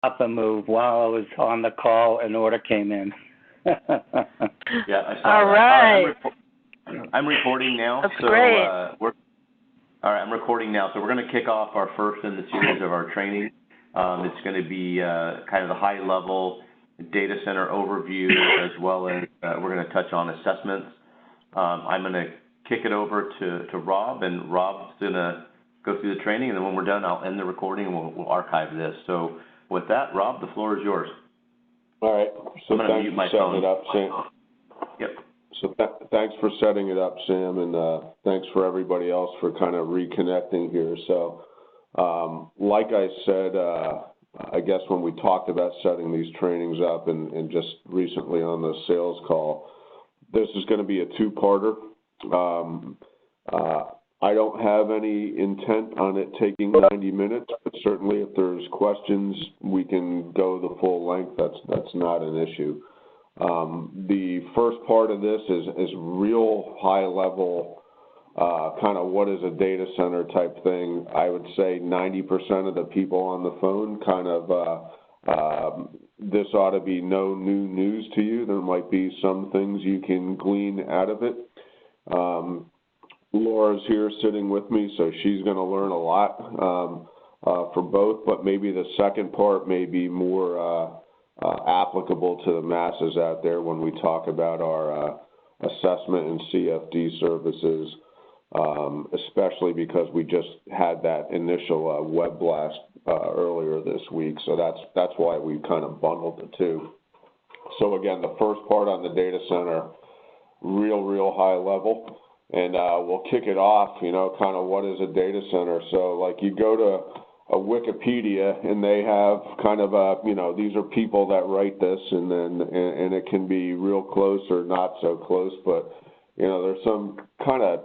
up and move while I was on the call. An order came in. Yeah, I saw All that. right. I'm recording now. That's so, great. All right, I'm recording now. So we're going to kick off our first in the series of our training. It's going to be kind of the high-level data center overview, as well as we're going to touch on assessments. I'm going to kick it over to Rob, and Rob's going to go through the training, and then when we're done, I'll end the recording, and we'll archive this. So with that, Rob, the floor is yours. All right. So I'm going to mute my phone. It up, Sam. Yep. So thanks for setting it up, Sam, and thanks for everybody else for kind of reconnecting here. So like I said, I guess when we talked about setting these trainings up and just recently on the sales call, this is going to be a two-parter. I don't have any intent on it taking 90 minutes, but certainly if there's questions, we can go the full length. That's not an issue. The first part of this is real high level, kind of what is a data center type thing. I would say 90% of the people on the phone kind of, this ought to be no new news to you. There might be some things you can glean out of it. Laura's here sitting with me, so she's going to learn a lot for both, but maybe the second part may be more applicable to the masses out there when we talk about our assessment and CFD services, especially because we just had that initial web blast earlier this week, so that's why we kind of bundled the two. So again, the first part on the data center, real high level. And we'll kick it off, kind of what is a data center. So like you go to a Wikipedia and they have kind of these are people that write this, and it can be real close or not so close, but there's some kind of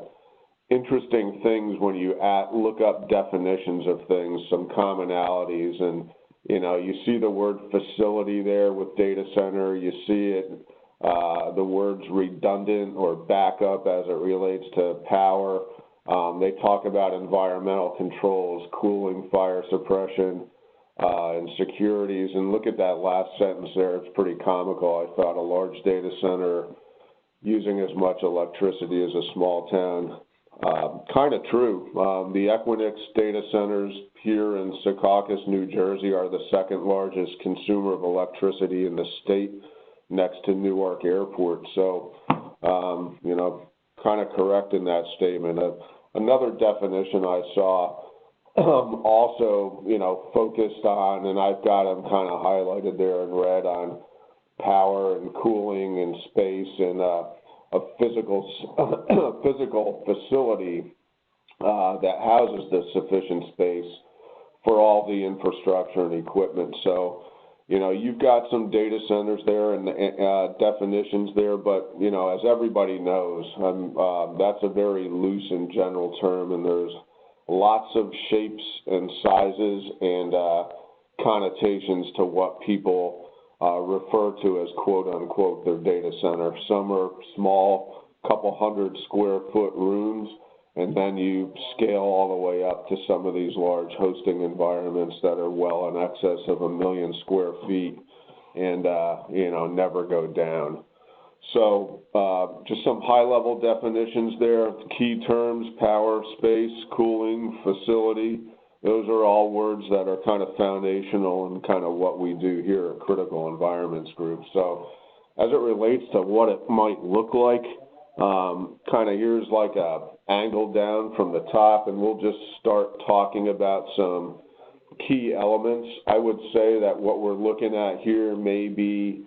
interesting things when you look up definitions of things, some commonalities, and you see the word facility there with data center, you see it. The words redundant or backup as it relates to power. They talk about environmental controls, cooling, fire suppression, and securities. And look at that last sentence there. It's pretty comical. I thought a large data center using as much electricity as a small town. Kind of true. The Equinix data centers here in Secaucus, New Jersey are the second largest consumer of electricity in the state, next to Newark Airport. So, kind of correct in that statement. Another definition I saw also, focused on, and I've got them kind of highlighted there in red, on power and cooling and space, and a physical facility that houses the sufficient space for all the infrastructure and equipment. So, you've got some data centers there and definitions there, but, as everybody knows, that's a very loose and general term, and there's lots of shapes and sizes and connotations to what people refer to as quote-unquote their data center. Some are small, couple hundred square foot rooms, and then you scale all the way up to some of these large hosting environments that are well in excess of 1 million square feet and, never go down. So just some high-level definitions there. Key terms: power, space, cooling, facility. Those are all words that are kind of foundational and kind of what we do here at Critical Environments Group. So as it relates to what it might look like, kind of here's like a angle down from the top, and we'll just start talking about some key elements. I would say that what we're looking at here may be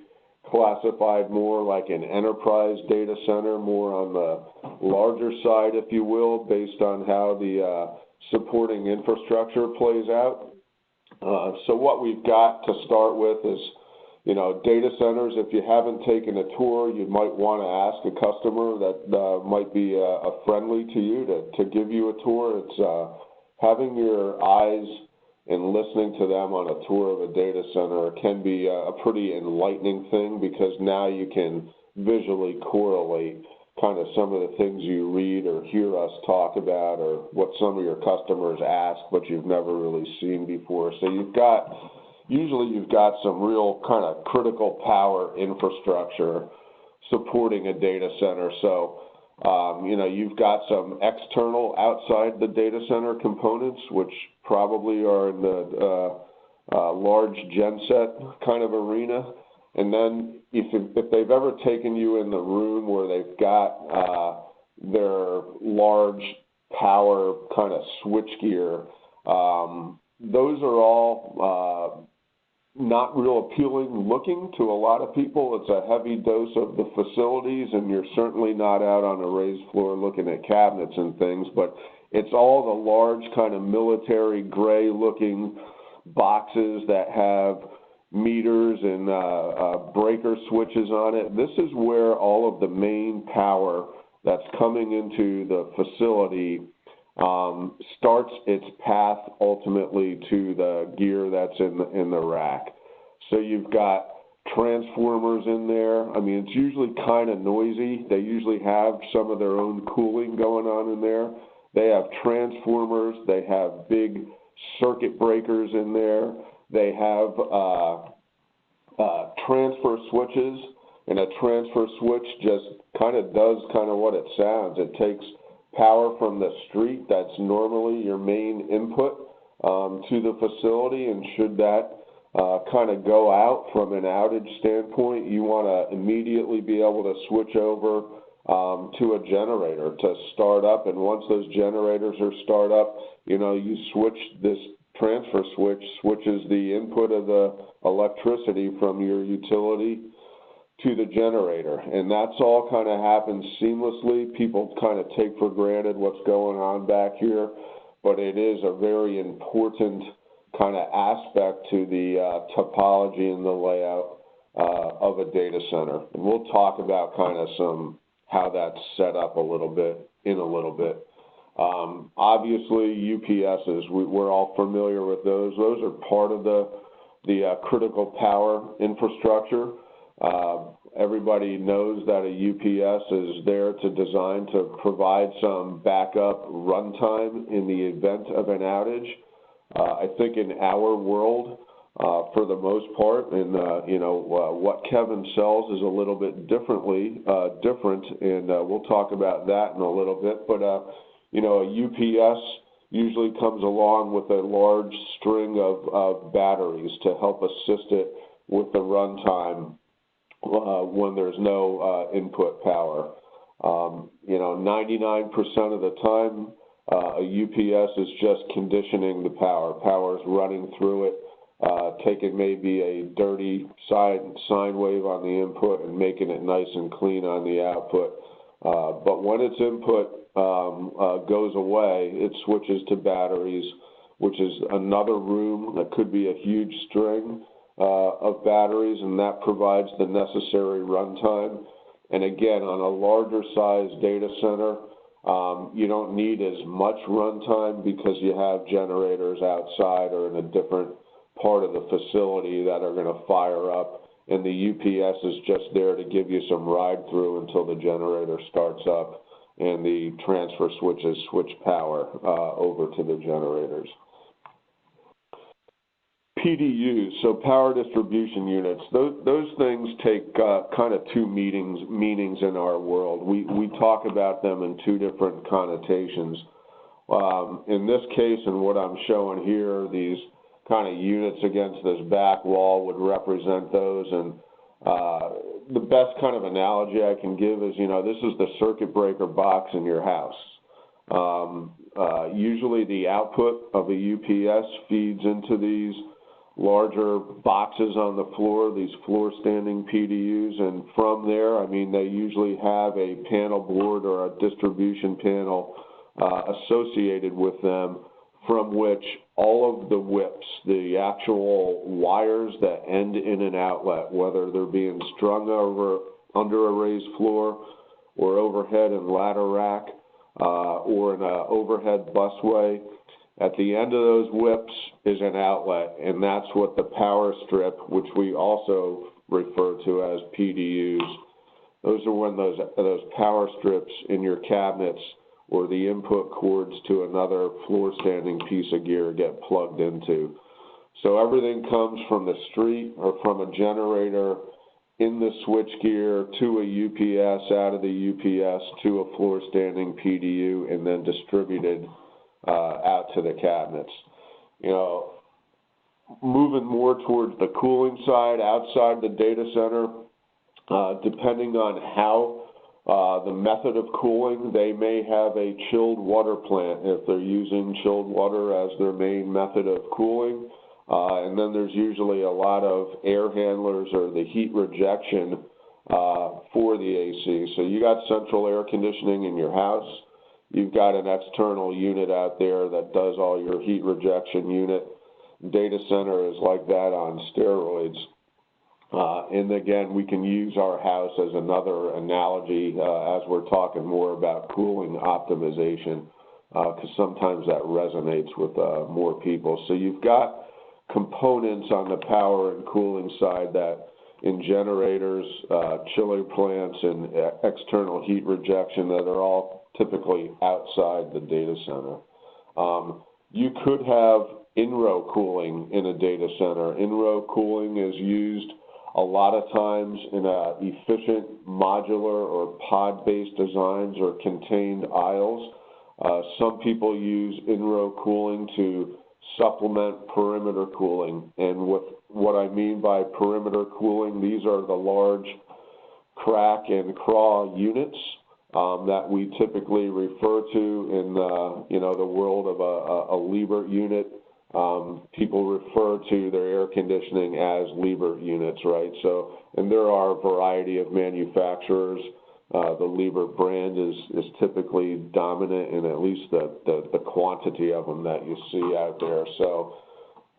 classified more like an enterprise data center, more on the larger side, if you will, based on how the supporting infrastructure plays out. So what we've got to start with is, data centers. If you haven't taken a tour, you might want to ask a customer that might be friendly to you to give you a tour. It's having your eyes and listening to them on a tour of a data center can be a pretty enlightening thing, because now you can visually correlate kind of some of the things you read or hear us talk about, or what some of your customers ask but you've never really seen before. So you've got usually you've got some real kind of critical power infrastructure supporting a data center. So, you've got some external outside the data center components, which probably are in the large genset kind of arena. And then if they've ever taken you in the room where they've got their large power kind of switchgear, those are all not real appealing looking to a lot of people. It's a heavy dose of the facilities, and you're certainly not out on a raised floor looking at cabinets and things, but it's all the large kind of military gray looking boxes that have meters and breaker switches on it. This is where all of the main power that's coming into the facility starts its path ultimately to the gear that's in the rack. So you've got transformers in there. I mean, it's usually kind of noisy. They usually have some of their own cooling going on in there. They have transformers. They have big circuit breakers in there. They have transfer switches, and a transfer switch just kind of does kind of what it sounds. It takes power from the street that's normally your main input to the facility, and should that kind of go out from an outage standpoint, you want to immediately be able to switch over to a generator to start up. And once those generators are start up, you switch this transfer switch, switches the input of the electricity from your utility to the generator. And that's all kind of happens seamlessly. People kind of take for granted what's going on back here, but it is a very important kind of aspect to the topology and the layout of a data center. And we'll talk about kind of how that's set up a little bit. Obviously, UPSs, we're all familiar with those. Those are part of the critical power infrastructure. Everybody knows that a UPS is there to design to provide some backup runtime in the event of an outage. I think in our world, for the most part, and what Kevin sells is a little bit different, and we'll talk about that in a little bit. But a UPS usually comes along with a large string of batteries to help assist it with the runtime when there's no input power. 99% of the time, a UPS is just conditioning the power. Power's running through it, taking maybe a dirty sine wave on the input and making it nice and clean on the output. But when its input goes away, it switches to batteries, which is another room that could be a huge string of batteries, and that provides the necessary runtime. And again, on a larger size data center, you don't need as much runtime because you have generators outside or in a different part of the facility that are going to fire up, and the UPS is just there to give you some ride through until the generator starts up and the transfer switches switch power over to the generators. PDUs, so power distribution units, those things take kind of two meanings in our world. We talk about them in two different connotations. In this case, and what I'm showing here, these kind of units against this back wall would represent those. And the best kind of analogy I can give is, this is the circuit breaker box in your house. Usually the output of a UPS feeds into these larger boxes on the floor, these floor standing PDUs, and from there, they usually have a panel board or a distribution panel associated with them, from which all of the whips, the actual wires that end in an outlet, whether they're being strung under a raised floor or overhead in ladder rack or in an overhead busway, at the end of those whips is an outlet, and that's what the power strip, which we also refer to as PDUs, those are when those power strips in your cabinets or the input cords to another floor standing piece of gear get plugged into. So everything comes from the street or from a generator in the switchgear to a UPS, out of the UPS to a floor standing PDU, and then distributed out to the cabinets. You know, moving more towards the cooling side outside the data center, depending on how the method of cooling, they may have a chilled water plant if they're using chilled water as their main method of cooling. And then there's usually a lot of air handlers or the heat rejection for the AC. So you got central air conditioning in your house. You've got an external unit out there that does all your heat rejection unit. Data center is like that on steroids. And again, we can use our house as another analogy as we're talking more about cooling optimization, because sometimes that resonates with more people. So you've got components on the power and cooling side that in generators, chiller plants, and external heat rejection that are all typically outside the data center. You could have in-row cooling in a data center. In-row cooling is used a lot of times in efficient modular or pod-based designs or contained aisles. Some people use in-row cooling to supplement perimeter cooling. And what I mean by perimeter cooling, these are the large crack and crawl units that we typically refer to in the world of a Liebert unit. People refer to their air conditioning as Liebert units, right? So, and there are a variety of manufacturers. The Liebert brand is typically dominant in at least the quantity of them that you see out there. So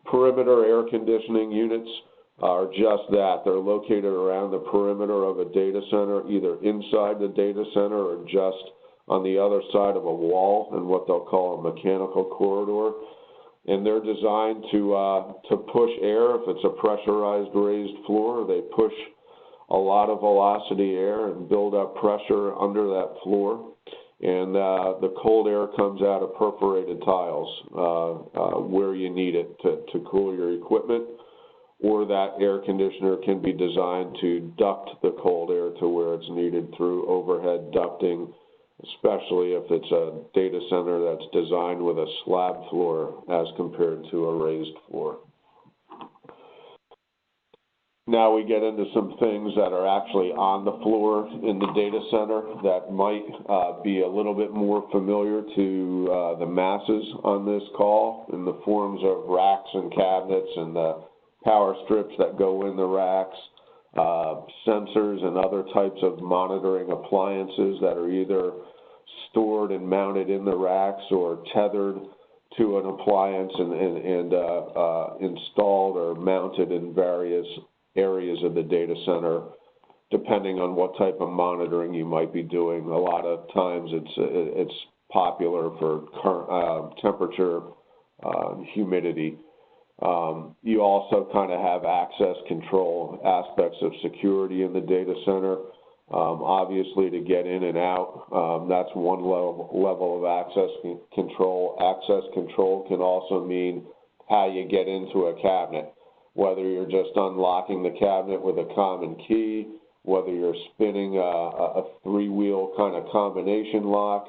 perimeter air conditioning units are just that. They're located around the perimeter of a data center, either inside the data center or just on the other side of a wall in what they'll call a mechanical corridor. And they're designed to push air. If it's a pressurized raised floor, they push a lot of velocity air and build up pressure under that floor. And the cold air comes out of perforated tiles where you need it to cool your equipment, or that air conditioner can be designed to duct the cold air to where it's needed through overhead ducting, especially if it's a data center that's designed with a slab floor as compared to a raised floor. Now we get into some things that are actually on the floor in the data center that might be a little bit more familiar to the masses on this call, in the forms of racks and cabinets and the power strips that go in the racks, sensors and other types of monitoring appliances that are either stored and mounted in the racks or tethered to an appliance and installed or mounted in various areas of the data center, depending on what type of monitoring you might be doing. A lot of times it's popular for temperature, humidity. You also kind of have access control aspects of security in the data center. Obviously, to get in and out, that's one level of access control. Access control can also mean how you get into a cabinet, whether you're just unlocking the cabinet with a common key, whether you're spinning a three-wheel kind of combination lock,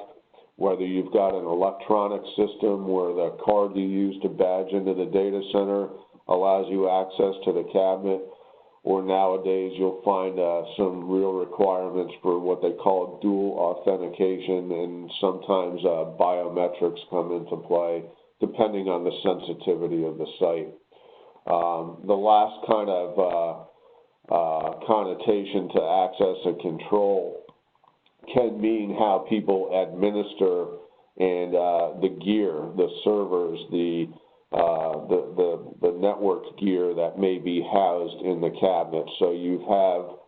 whether you've got an electronic system where the card you use to badge into the data center allows you access to the cabinet, or nowadays you'll find some real requirements for what they call dual authentication, and sometimes biometrics come into play depending on the sensitivity of the site. The last kind of connotation to access and control can mean how people administer and the gear, the servers, the network gear that may be housed in the cabinet. So you have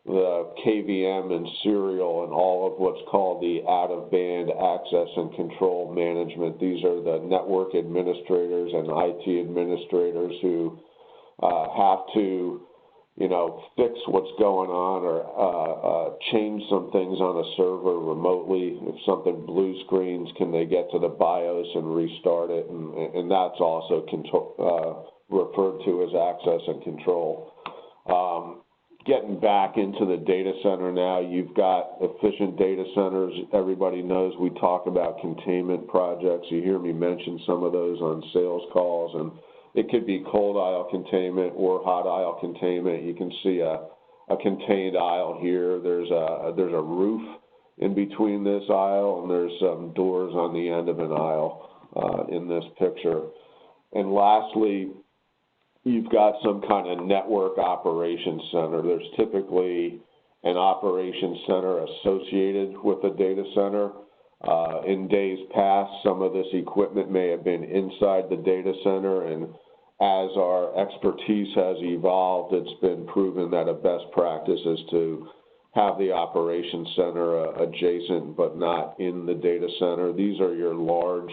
the KVM and serial and all of what's called the out-of-band access and control management. These are the network administrators and IT administrators who have to, fix what's going on or change some things on a server remotely. If something blue screens, can they get to the BIOS and restart it? And that's also referred to as access and control. Getting back into the data center now, you've got efficient data centers. Everybody knows we talk about containment projects. You hear me mention some of those on sales calls, and it could be cold aisle containment or hot aisle containment. You can see a contained aisle here. There's a roof in between this aisle, and there's some doors on the end of an aisle in this picture. And lastly, you've got some kind of network operations center. There's typically an operations center associated with a data center. In days past, some of this equipment may have been inside the data center, and as our expertise has evolved, it's been proven that a best practice is to have the operations center adjacent but not in the data center. These are your large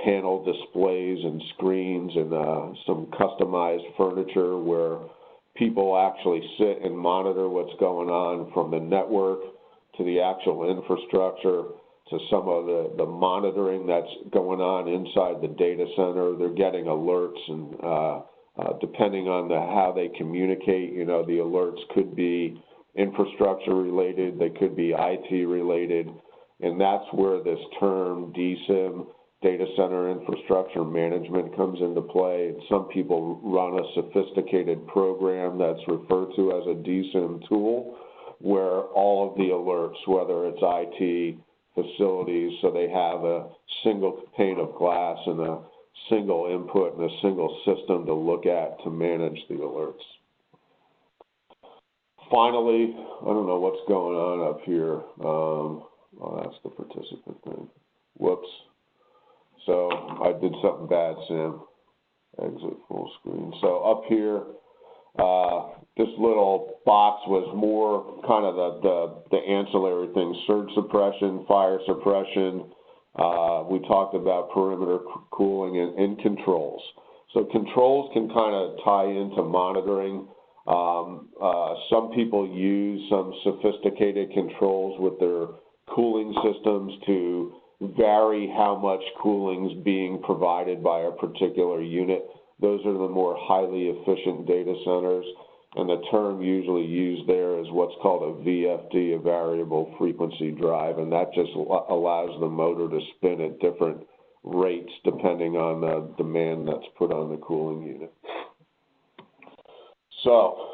panel displays and screens and some customized furniture where people actually sit and monitor what's going on, from the network to the actual infrastructure to some of the monitoring that's going on inside the data center. They're getting alerts, and depending on how they communicate, the alerts could be infrastructure related, they could be IT related, and that's where this term DSIM, data center infrastructure management, comes into play. Some people run a sophisticated program that's referred to as a DSIM tool, where all of the alerts, whether it's IT, facilities, so they have a single pane of glass and a single input and a single system to look at to manage the alerts. Finally, I don't know what's going on up here. Oh, that's the participant thing. Whoops. So I did something bad, Sam. Exit full screen. So up here, this little box was more kind of the ancillary things: surge suppression, fire suppression. We talked about perimeter cooling and controls. So controls can kind of tie into monitoring. Some people use some sophisticated controls with their cooling systems to vary how much cooling is being provided by a particular unit. Those are the more highly efficient data centers, and the term usually used there is what's called a VFD, a variable frequency drive, and that just allows the motor to spin at different rates depending on the demand that's put on the cooling unit. So,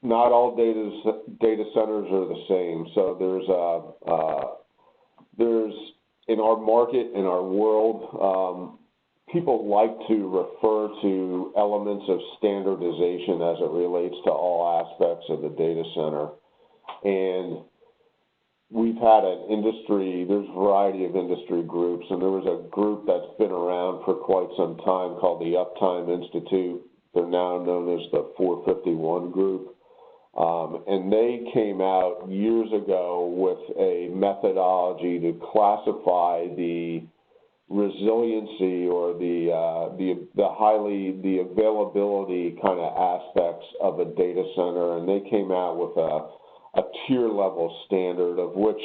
not all data centers are the same. So there's in our market, in our world, people like to refer to elements of standardization as it relates to all aspects of the data center. And we've had an industry, there's a variety of industry groups, and there was a group that's been around for quite some time called the Uptime Institute. They're now known as the 451 Group. And they came out years ago with a methodology to classify the resiliency or the availability kind of aspects of a data center, and they came out with a tier level standard of which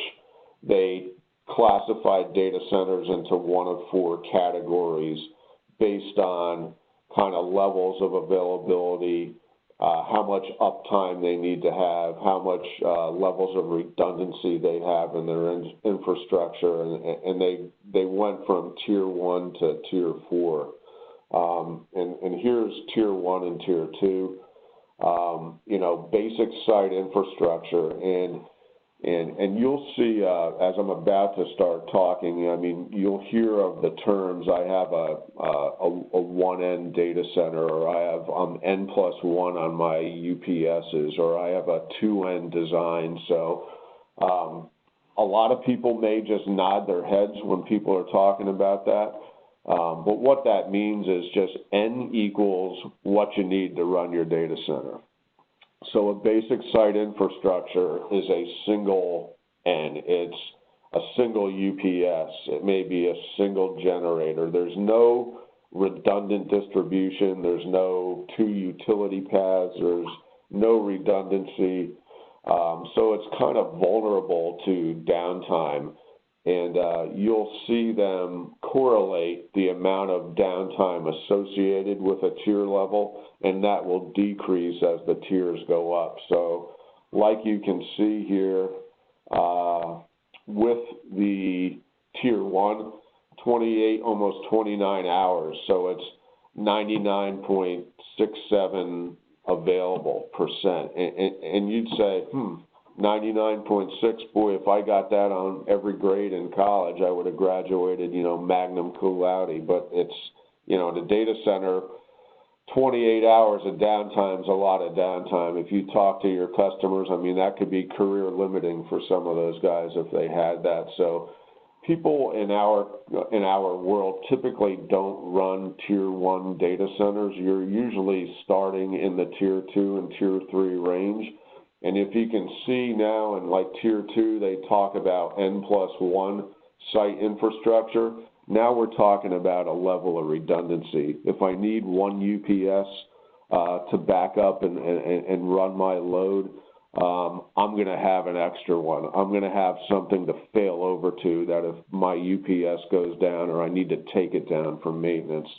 they classified data centers into one of four categories based on kind of levels of availability, how much uptime they need to have, how much levels of redundancy they have in their infrastructure, and they went from tier 1 to tier 4. And here's tier 1 and tier 2. Basic site infrastructure, and you'll see as I'm about to start talking, I mean, you'll hear of the terms. I have a one-end data center, or I have N+1 on my UPSs, or I have a two-end design. So a lot of people may just nod their heads when people are talking about that. But what that means is just N equals what you need to run your data center. So a basic site infrastructure is a single N. It's a single UPS. It may be a single generator. There's no redundant distribution. There's no two utility paths. There's no redundancy. So it's kind of vulnerable to downtime. and you'll see them correlate the amount of downtime associated with a tier level, and that will decrease as the tiers go up. So like you can see here, with the tier 1, 28, almost 29 hours, so it's 99.67 available percent. And you'd say, 99.6, boy, if I got that on every grade in college, I would have graduated, magna cum laude. But it's, the data center, 28 hours of downtime is a lot of downtime. If you talk to your customers, I mean, that could be career limiting for some of those guys if they had that. So people in our world typically don't run tier 1 data centers. You're usually starting in the tier 2 and tier 3 range. And if you can see now in like tier 2, they talk about N+1 site infrastructure. Now we're talking about a level of redundancy. If I need one UPS to back up and run my load, I'm going to have an extra one. I'm going to have something to fail over to that if my UPS goes down or I need to take it down for maintenance.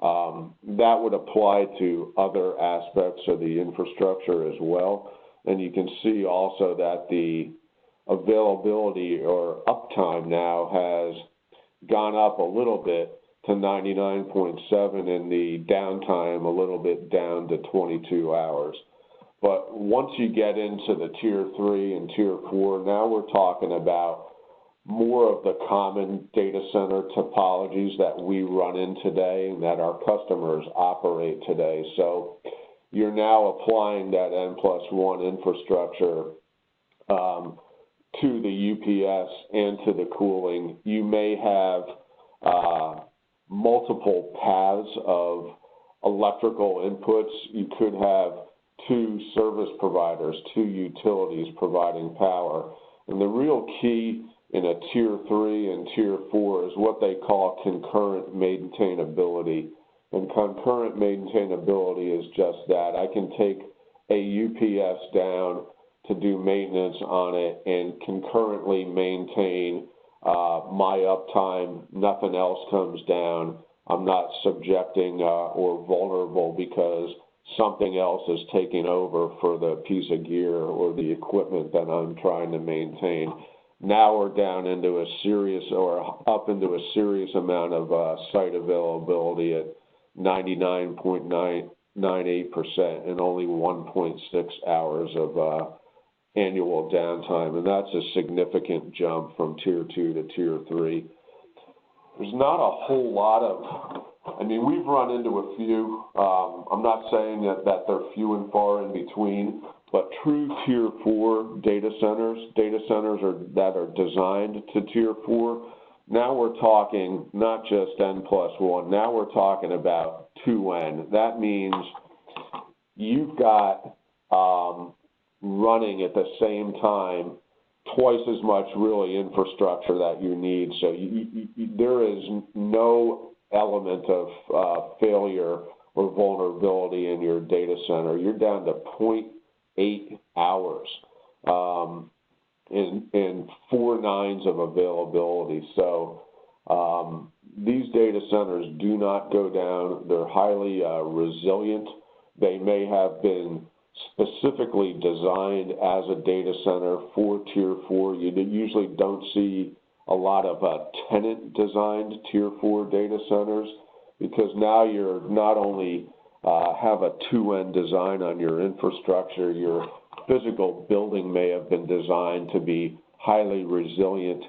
That would apply to other aspects of the infrastructure as well. And you can see also that the availability or uptime now has gone up a little bit to 99.7 and the downtime a little bit down to 22 hours. But once you get into the tier 3 and tier 4, now we're talking about more of the common data center topologies that we run in today and that our customers operate today. So you're now applying that N+1 infrastructure to the UPS and to the cooling. You may have multiple paths of electrical inputs. You could have 2 service providers, 2 utilities providing power. And the real key in a tier 3 and tier 4 is what they call concurrent maintainability. And concurrent maintainability is just that. I can take a UPS down to do maintenance on it and concurrently maintain my uptime. Nothing else comes down. I'm not subjecting or vulnerable because something else is taking over for the piece of gear or the equipment that I'm trying to maintain. Now we're down into a serious or up into a serious amount of site availability at 99.98% and only 1.6 hours of annual downtime, and that's a significant jump from tier 2 to tier 3. There's not a whole lot of, we've run into a few. I'm not saying that they're few and far in between, but true tier 4 data centers that are designed to tier 4, now we're talking not just N+1, now we're talking about 2N. That means you've got running at the same time twice as much really infrastructure that you need. So there is no element of failure or vulnerability in your data center. You're down to 0.8 hours and 4 nines of availability. So these data centers do not go down. They're highly resilient. They may have been specifically designed as a data center for tier 4. You usually don't see a lot of tenant designed tier 4 data centers because now you're not only have a 2N design on your infrastructure, your physical building may have been designed to be highly resilient,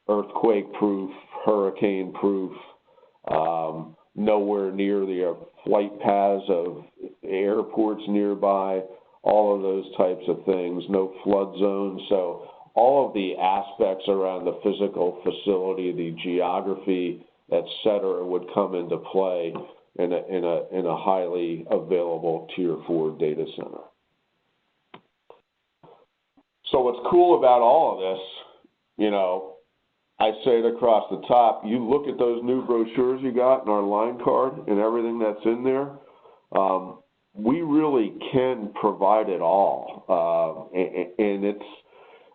earthquake proof, hurricane proof, nowhere near the flight paths of airports nearby, all of those types of things, no flood zones. So all of the aspects around the physical facility, the geography, et cetera, would come into play in a highly available tier 4 data center. So what's cool about all of this, I say it across the top, you look at those new brochures you got in our line card and everything that's in there, we really can provide it all. And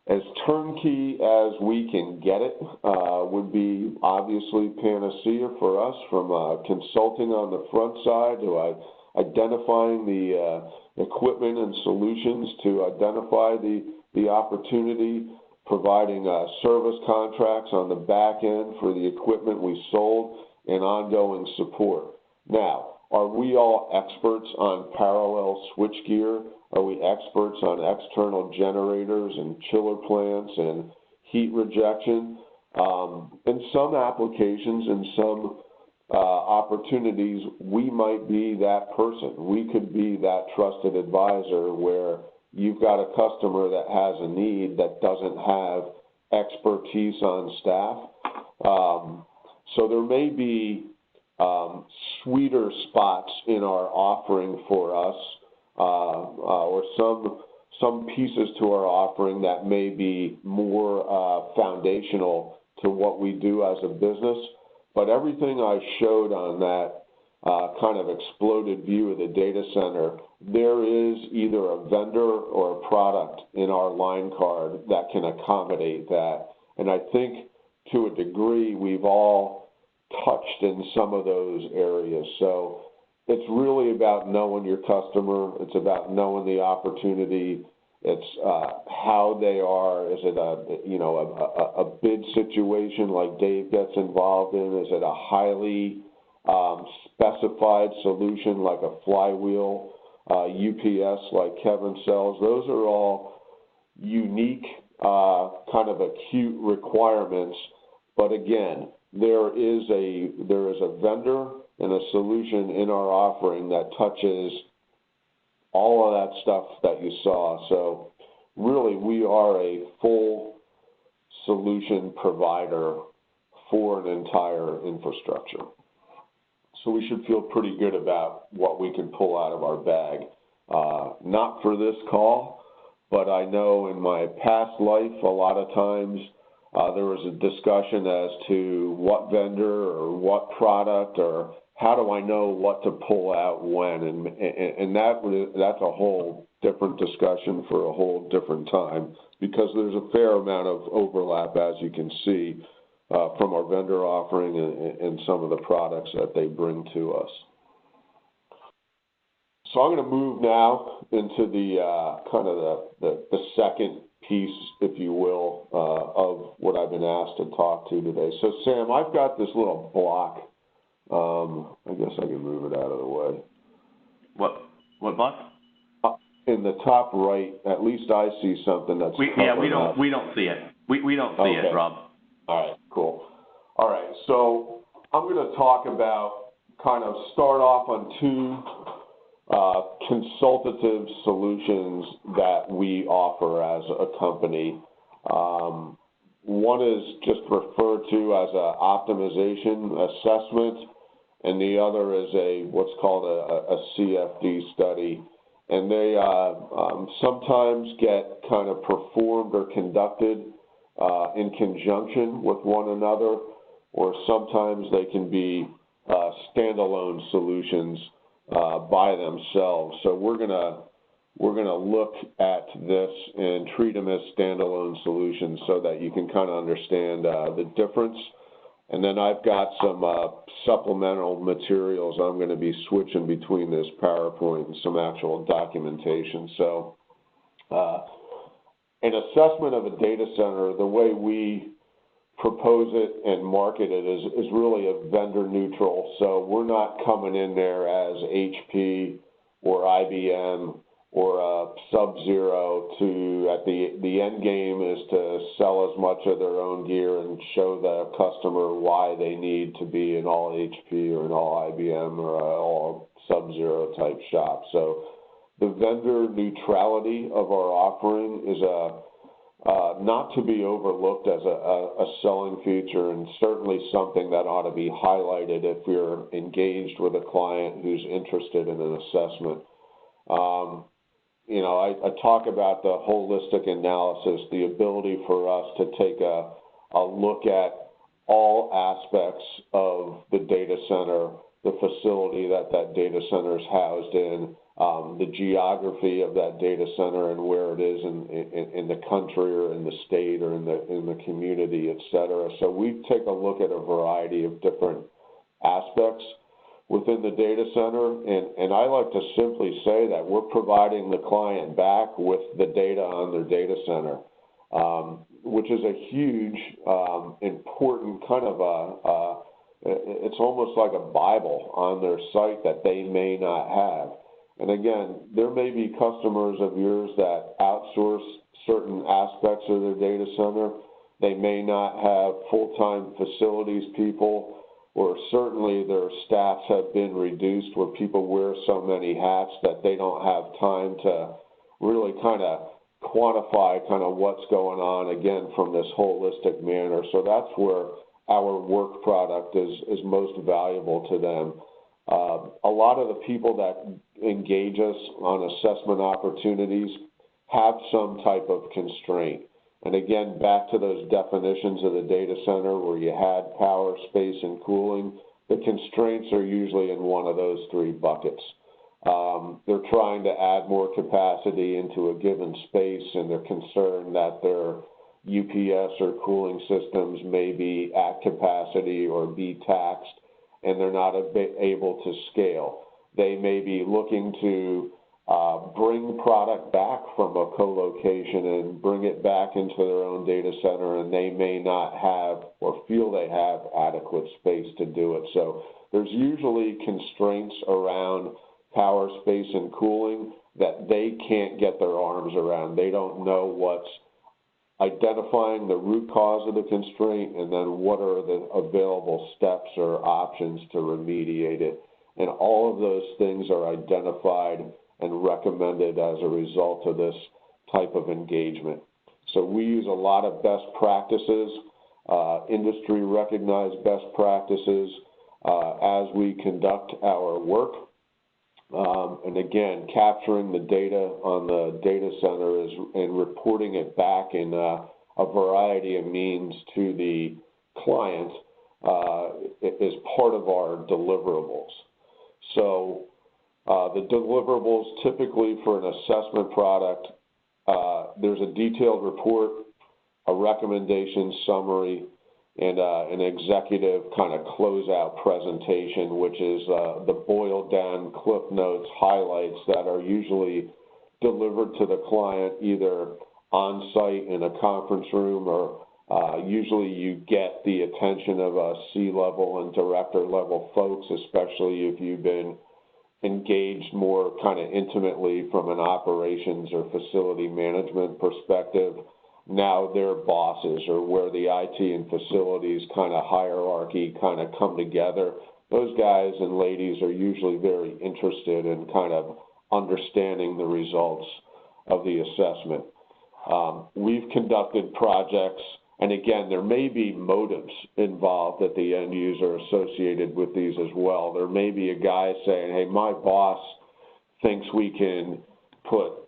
as turnkey as we can get it would be obviously panacea for us, from consulting on the front side to identifying the equipment and solutions, to identify the opportunity, providing service contracts on the back end for the equipment we sold, and ongoing support. Now, are we all experts on parallel switchgear? Are we experts on external generators and chiller plants and heat rejection? In some applications, in some opportunities, we might be that person. We could be that trusted advisor where you've got a customer that has a need that doesn't have expertise on staff. So there may be sweeter spots in our offering for us, or some pieces to our offering that may be more foundational to what we do as a business. But everything I showed on that kind of exploded view of the data center, there is either a vendor or a product in our line card that can accommodate that. And I think to a degree we've all touched in some of those areas. So it's really about knowing your customer. It's about knowing the opportunity. It's how they are. Is it a bid situation like Dave gets involved in? Is it a highly specified solution like a flywheel, UPS like Kevin sells? Those are all unique, kind of acute requirements. But again, there is a vendor and a solution in our offering that touches all of that stuff that you saw. So really, we are a full solution provider for an entire infrastructure. So we should feel pretty good about what we can pull out of our bag. Not for this call, but I know in my past life, a lot of times there was a discussion as to what vendor or what product, or how do I know what to pull out when, and that's a whole different discussion for a whole different time, because there's a fair amount of overlap, as you can see, from our vendor offering and some of the products that they bring to us. So I'm going to move now into the kind of the second piece, if you will, of what I've been asked to talk to today. So Sam, I've got this little block. I guess I can move it out of the way. What block? In the top right, at least I see something that's we don't see it. We don't see it, Rob. All right, cool. All right, so I'm going to talk about, kind of start off on two consultative solutions that we offer as a company. One is just referred to as an optimization assessment, and the other is what's called a CFD study. And they sometimes get kind of performed or conducted in conjunction with one another, or sometimes they can be standalone solutions by themselves. So we're gonna look at this and treat them as standalone solutions so that you can kind of understand the difference. And then I've got some supplemental materials. I'm going to be switching between this PowerPoint and some actual documentation. So an assessment of a data center, the way we propose it and market it is really a vendor neutral. So we're not coming in there as HP or IBM or Sub-Zero to, at the end game is to sell as much of their own gear and show the customer why they need to be an all HP or an all IBM or all Sub-Zero type shop. So the vendor neutrality of our offering is not to be overlooked as a selling feature, and certainly something that ought to be highlighted if you're engaged with a client who's interested in an assessment. I talk about the holistic analysis, the ability for us to take a look at all aspects of the data center, the facility that data center is housed in, the geography of that data center and where it is in the country or in the state or in the community, et cetera. So we take a look at a variety of different aspects within the data center, and I like to simply say that we're providing the client back with the data on their data center, which is a huge, important kind of it's almost like a Bible on their site that they may not have. And again, there may be customers of yours that outsource certain aspects of their data center. They may not have full-time facilities people, or certainly their staffs have been reduced where people wear so many hats that they don't have time to really kind of quantify kind of what's going on, again, from this holistic manner. So that's where our work product is most valuable to them. A lot of the people that engage us on assessment opportunities have some type of constraint. And again, back to those definitions of the data center where you had power, space, and cooling, the constraints are usually in one of those three buckets. They're trying to add more capacity into a given space, and they're concerned that their UPS or cooling systems may be at capacity or be taxed, and they're not able to scale. They may be looking to bring product back from a co-location and bring it back into their own data center, and they may not have or feel they have adequate space to do it. So there's usually constraints around power, space, and cooling that they can't get their arms around. They don't know what's identifying the root cause of the constraint, and then what are the available steps or options to remediate it. And all of those things are identified and recommended as a result of this type of engagement. So we use a lot of best practices, industry recognized best practices as we conduct our work. And again, capturing the data on the data center and reporting it back in a variety of means to the client is part of our deliverables. So the deliverables typically for an assessment product, there's a detailed report, a recommendation summary, and an executive kind of closeout presentation, which is the boiled down cliff notes, highlights that are usually delivered to the client either on site in a conference room, or usually you get the attention of C-level and director level folks, especially if you've been engaged more kind of intimately from an operations or facility management perspective. Now their bosses, or where the IT and facilities kind of hierarchy kind of come together, those guys and ladies are usually very interested in kind of understanding the results of the assessment. We've conducted projects, and again, there may be motives involved at the end user associated with these as well. There may be a guy saying, hey, my boss thinks we can put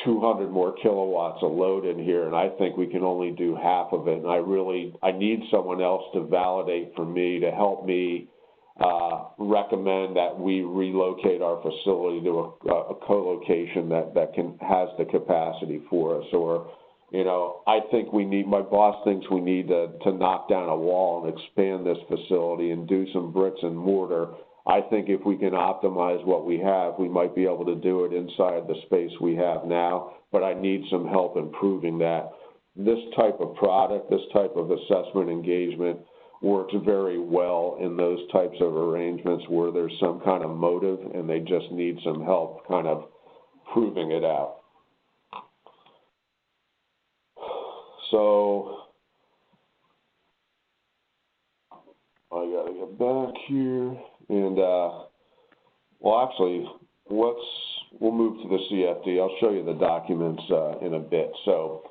200 more kilowatts of load in here, and I think we can only do half of it, and I need someone else to validate for me, to help me recommend that we relocate our facility to a co-location that has the capacity for us. Or, you know, my boss thinks we need to knock down a wall and expand this facility and do some bricks and mortar. I think if we can optimize what we have, we might be able to do it inside the space we have now, but I need some help improving that. This type of product, this type of assessment engagement works very well in those types of arrangements where there's some kind of motive and they just need some help kind of proving it out. So I got to get back here. And, well, actually, we'll move to the CFD. I'll show you the documents in a bit. So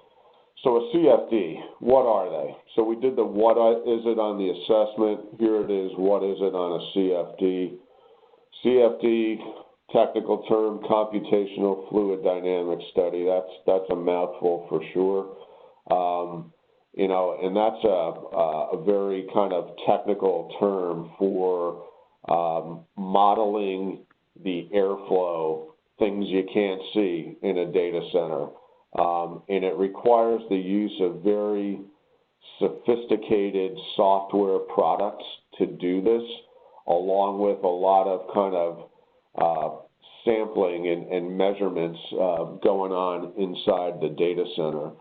a CFD, what are they? So we did the what is it on the assessment. Here it is, what is it on a CFD? CFD, technical term, computational fluid dynamics study. That's a mouthful for sure. You know, and that's a very kind of technical term for modeling the airflow things you can't see in a data center. And it requires the use of very sophisticated software products to do this, along with a lot of kind of sampling and measurements going on inside the data center.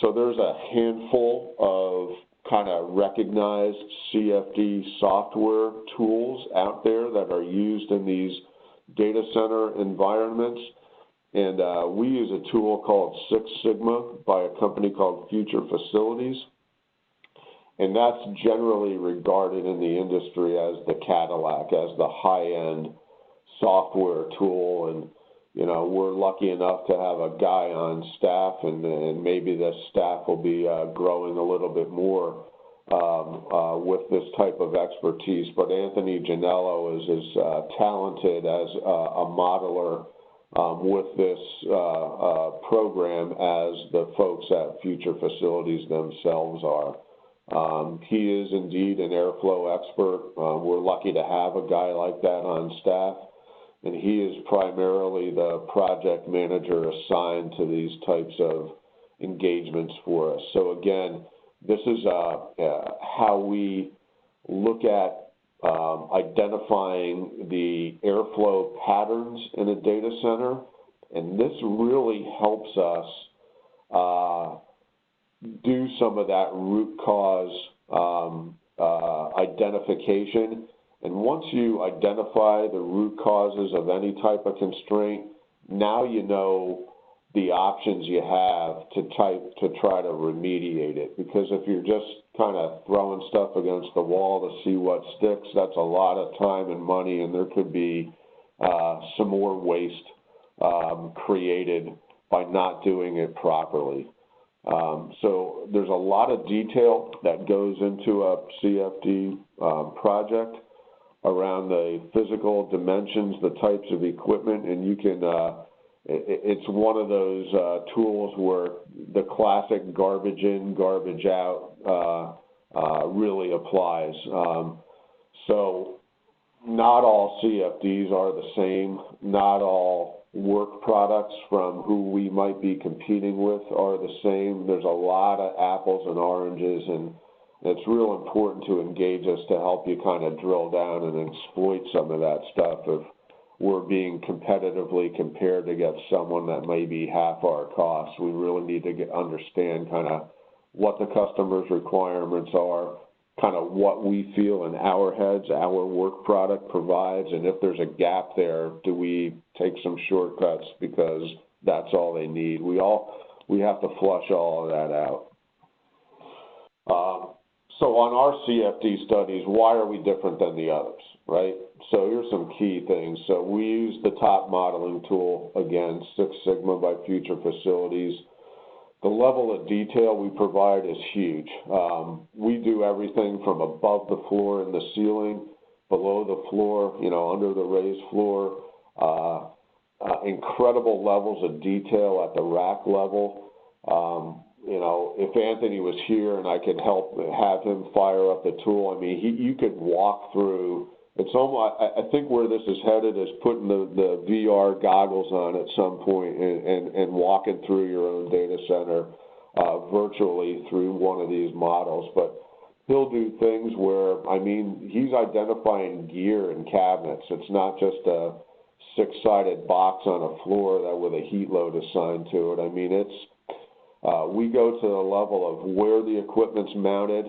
So there's a handful of kind of recognized CFD software tools out there that are used in these data center environments. And we use a tool called Six Sigma by a company called Future Facilities. And that's generally regarded in the industry as the Cadillac, as the high-end software tool. And, you know, we're lucky enough to have a guy on staff, and maybe the staff will be growing a little bit more with this type of expertise. But Anthony Janello is as talented as a modeler with this program as the folks at Future Facilities themselves are. He is indeed an airflow expert. We're lucky to have a guy like that on staff, and he is primarily the project manager assigned to these types of engagements for us. So again, this is how we look at identifying the airflow patterns in a data center, and this really helps us do some of that root cause identification. And once you identify the root causes of any type of constraint, now you know the options you have to try to remediate it. Because if you're just kind of throwing stuff against the wall to see what sticks, that's a lot of time and money, and there could be some more waste created by not doing it properly. So there's a lot of detail that goes into a CFD project around the physical dimensions, the types of equipment, and you can, it's one of those tools where the classic garbage in, garbage out really applies. So not all CFDs are the same. Not all work products from who we might be competing with are the same. There's a lot of apples and oranges, and it's real important to engage us to help you kind of drill down and exploit some of that stuff if we're being competitively compared against someone that may be half our cost. We really need to understand kind of what the customer's requirements are, kind of what we feel in our heads our work product provides, and if there's a gap there, do we take some shortcuts because that's all they need. We have to flush all of that out. So on our CFD studies, why are we different than the others, right? So here's some key things. So we use the top modeling tool, again, Six Sigma by Future Facilities. The level of detail we provide is huge. We do everything from above the floor in the ceiling, below the floor, you know, under the raised floor, incredible levels of detail at the rack level. You know, if Anthony was here and I could have him fire up the tool, I mean, you could walk through. It's almost, I think where this is headed is putting the VR goggles on at some point and walking through your own data center virtually through one of these models. But he'll do things where, I mean, he's identifying gear and cabinets. It's not just a six-sided box on a floor that with a heat load assigned to it. I mean, we go to the level of where the equipment's mounted,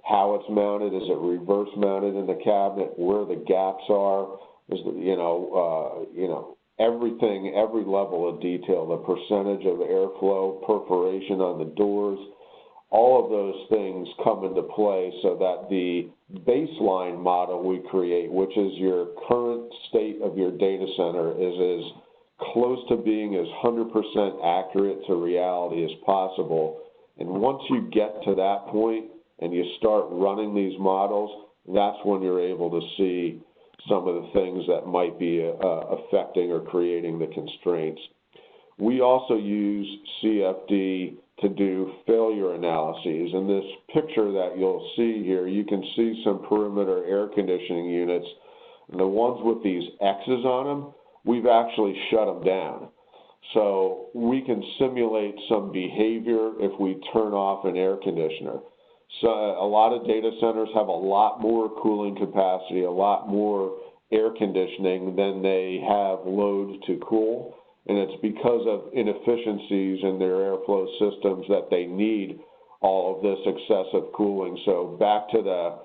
how it's mounted, is it reverse mounted in the cabinet, where the gaps are, everything, every level of detail, the percentage of airflow, perforation on the doors, all of those things come into play so that the baseline model we create, which is your current state of your data center, is as close to being as 100% accurate to reality as possible. And once you get to that point and you start running these models, that's when you're able to see some of the things that might be affecting or creating the constraints. We also use CFD to do failure analyses. In this picture that you'll see here, you can see some perimeter air conditioning units. And the ones with these X's on them we've actually shut them down. So we can simulate some behavior if we turn off an air conditioner. So a lot of data centers have a lot more cooling capacity, a lot more air conditioning than they have load to cool. And it's because of inefficiencies in their airflow systems that they need all of this excessive cooling. So back to the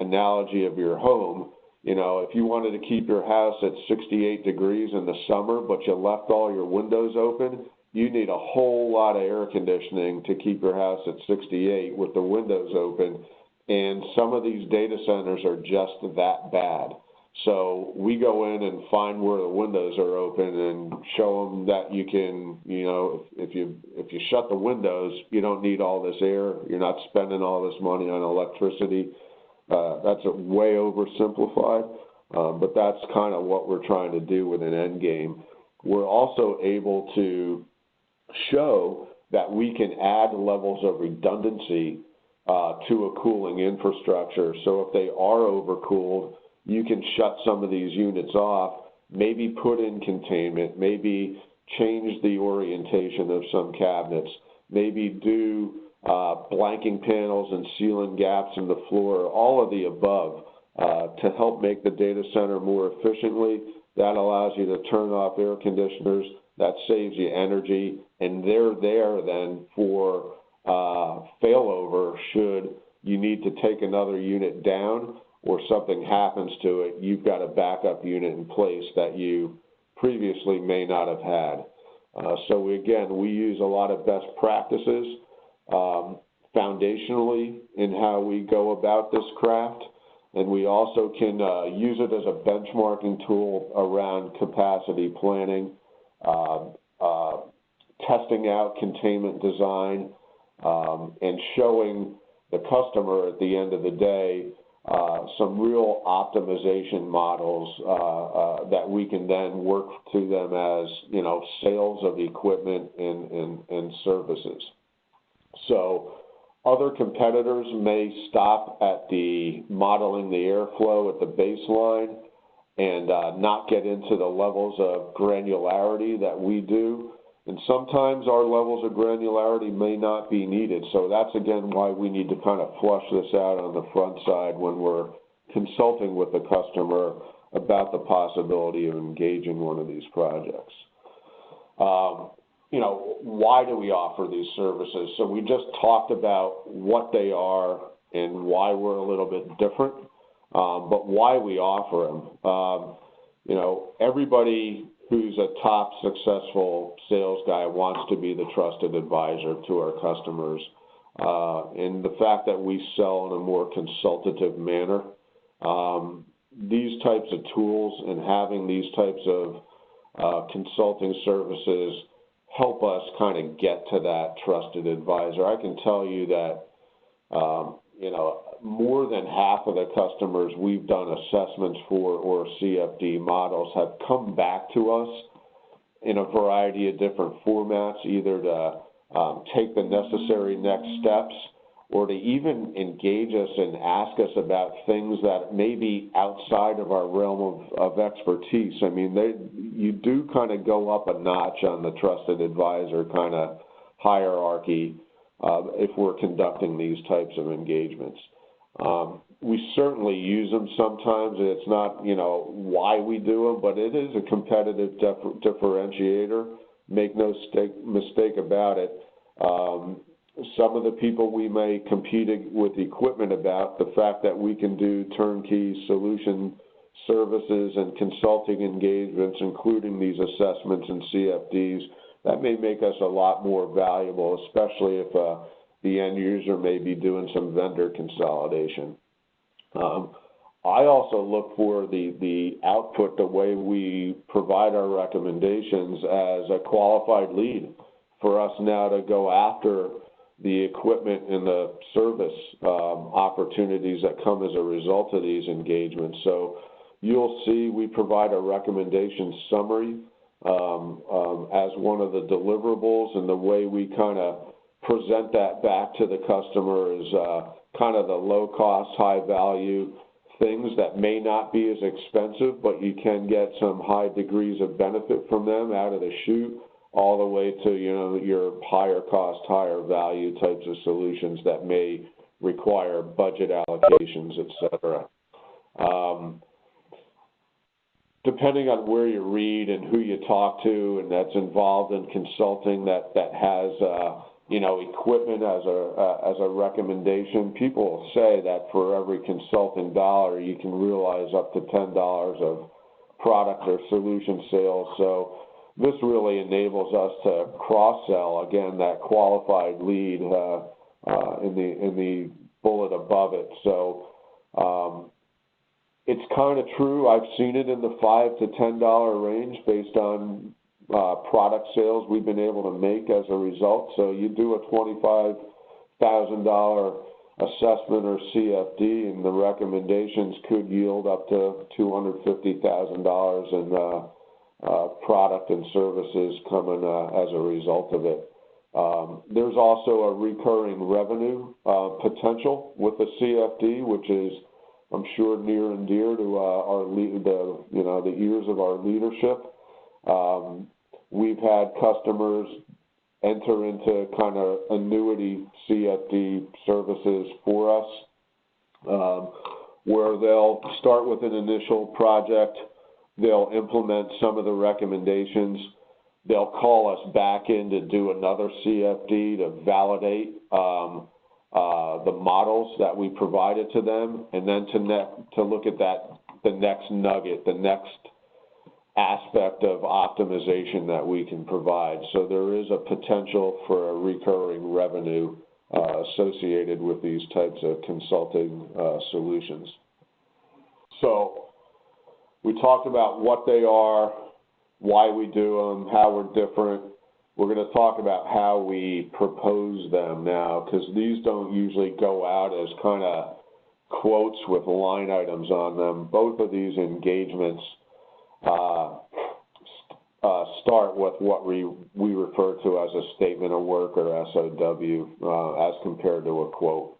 analogy of your home, if you wanted to keep your house at 68 degrees in the summer, but you left all your windows open, you need a whole lot of air conditioning to keep your house at 68 with the windows open. And some of these data centers are just that bad. So we go in and find where the windows are open and show them that you can, if you shut the windows, you don't need all this air. You're not spending all this money on electricity. That's way oversimplified, but that's kind of what we're trying to do with an end game. We're also able to show that we can add levels of redundancy to a cooling infrastructure. So if they are overcooled, you can shut some of these units off, maybe put in containment, maybe change the orientation of some cabinets, maybe do blanking panels and sealing gaps in the floor, all of the above, to help make the data center more efficiently. That allows you to turn off air conditioners. That saves you energy, and they're there then for failover should you need to take another unit down or something happens to it. You've got a backup unit in place that you previously may not have had. So we use a lot of best practices foundationally in how we go about this craft, and we also can use it as a benchmarking tool around capacity planning, testing out containment design, and showing the customer at the end of the day some real optimization models that we can then work to them as sales of equipment and services. So other competitors may stop at the modeling the airflow at the baseline and not get into the levels of granularity that we do. And sometimes our levels of granularity may not be needed. So that's, again, why we need to kind of flush this out on the front side when we're consulting with the customer about the possibility of engaging one of these projects. Why do we offer these services? So we just talked about what they are and why we're a little bit different, but why we offer them. Everybody who's a top successful sales guy wants to be the trusted advisor to our customers. And the fact that we sell in a more consultative manner, these types of tools and having these types of consulting services help us kind of get to that trusted advisor. I can tell you that, more than half of the customers we've done assessments for or CFD models have come back to us in a variety of different formats, either to take the necessary next steps or to even engage us and ask us about things that may be outside of our realm of expertise. I mean, you do kind of go up a notch on the trusted advisor kind of hierarchy if we're conducting these types of engagements. We certainly use them sometimes. It's not, why we do them, but it is a competitive differentiator. Make no mistake about it. Some of the people we may compete with equipment about, the fact that we can do turnkey solution services and consulting engagements, including these assessments and CFDs, that may make us a lot more valuable, especially if the end user may be doing some vendor consolidation. I also look for the output, the way we provide our recommendations as a qualified lead for us now to go after the equipment and the service opportunities that come as a result of these engagements. So you'll see we provide a recommendation summary as one of the deliverables, and the way we kind of present that back to the customer is kind of the low-cost, high-value things that may not be as expensive, but you can get some high degrees of benefit from them out of the chute, all the way to, you know, your higher cost, higher value types of solutions that may require budget allocations, et cetera. Depending on where you read and who you talk to, and that's involved in consulting, that has you know, equipment as a recommendation, people will say that for every consulting dollar, you can realize up to $10 of product or solution sales. So this really enables us to cross-sell, again, that qualified lead in the bullet above it. So it's kind of true. I've seen it in the $5 to $10 range based on product sales we've been able to make as a result. So you do a $25,000 assessment or CFD, and the recommendations could yield up to $250,000 in product and services coming as a result of it. There's also a recurring revenue potential with the CFD, which is, I'm sure, near and dear to the ears of our leadership. We've had customers enter into kind of annuity CFD services for us, where they'll start with an initial project, they'll implement some of the recommendations, they'll call us back in to do another CFD to validate the models that we provided to them, and then to look at the next nugget, the next aspect of optimization that we can provide. So there is a potential for a recurring revenue associated with these types of consulting solutions. So we talked about what they are, why we do them, how we're different. We're going to talk about how we propose them now, because these don't usually go out as kind of quotes with line items on them. Both of these engagements start with what we refer to as a statement of work, or SOW, as compared to a quote.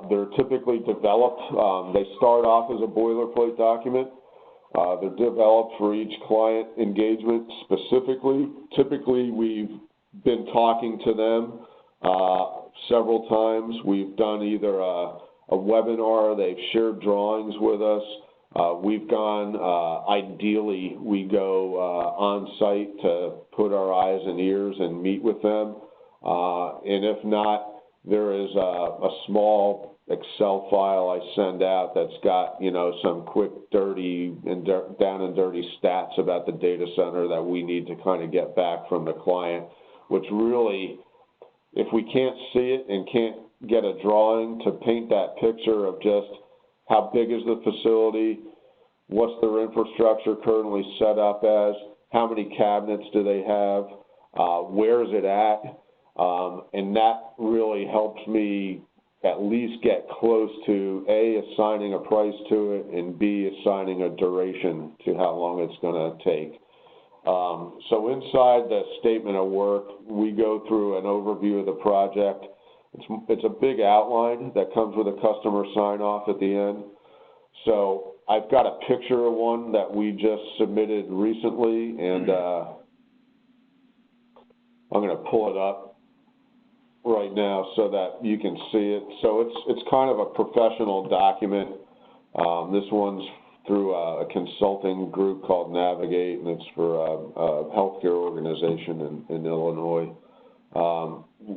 They're typically developed, they start off as a boilerplate document. They're developed for each client engagement specifically. Typically, we've been talking to them several times. We've done either a webinar, they've shared drawings with us. We've gone, ideally, we go on site to put our eyes and ears and meet with them. And if not, there is a small Excel file I send out that's got, you know, some quick, dirty, and down and dirty stats about the data center that we need to kind of get back from the client, which really, if we can't see it and can't get a drawing to paint that picture of just how big is the facility, what's their infrastructure currently set up as, how many cabinets do they have, where is it at, and that really helps me at least get close to, A, assigning a price to it, and B, assigning a duration to how long it's going to take. So inside the statement of work, we go through an overview of the project. It's a big outline that comes with a customer sign-off at the end. So I've got a picture of one that we just submitted recently, and I'm going to pull it up right now so that you can see it. So it's kind of a professional document. This one's through a consulting group called Navigate, and it's for a healthcare organization in Illinois.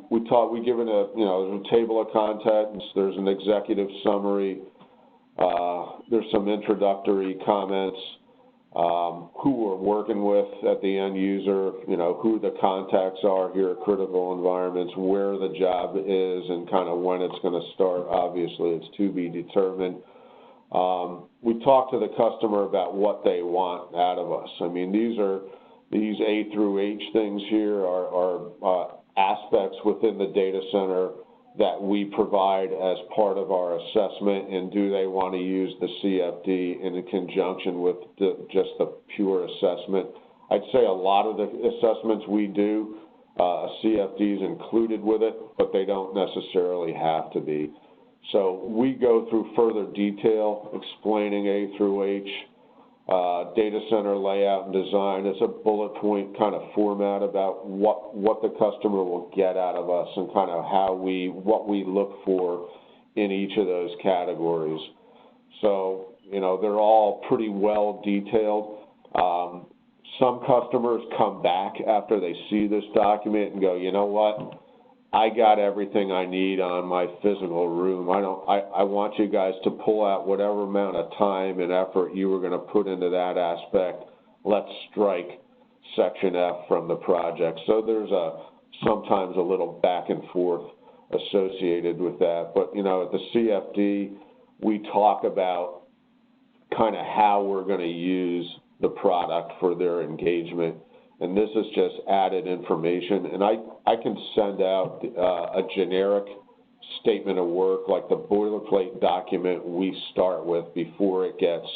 We give it there's a table of contents, there's an executive summary, there's some introductory comments, who we're working with at the end user, who the contacts are here at Critical Environments, where the job is, and kind of when it's going to start. Obviously, it's to be determined. We talk to the customer about what they want out of us. I mean, these A through H things here are aspects within the data center that we provide as part of our assessment, and do they want to use the CFD in conjunction with just the pure assessment? I'd say a lot of the assessments we do, CFD is included with it, but they don't necessarily have to be. So we go through further detail explaining A through H, data center layout and design. It's a bullet point kind of format about what the customer will get out of us and kind of what we look for in each of those categories. So, they're all pretty well detailed. Some customers come back after they see this document and go, you know what? I got everything I need on my physical room. I want you guys to pull out whatever amount of time and effort you were going to put into that aspect. Let's strike Section F from the project. So there's sometimes a little back and forth associated with that. But, at the CFD, we talk about kind of how we're going to use the product for their engagement. And this is just added information. And I can send out a generic statement of work, like the boilerplate document we start with before it gets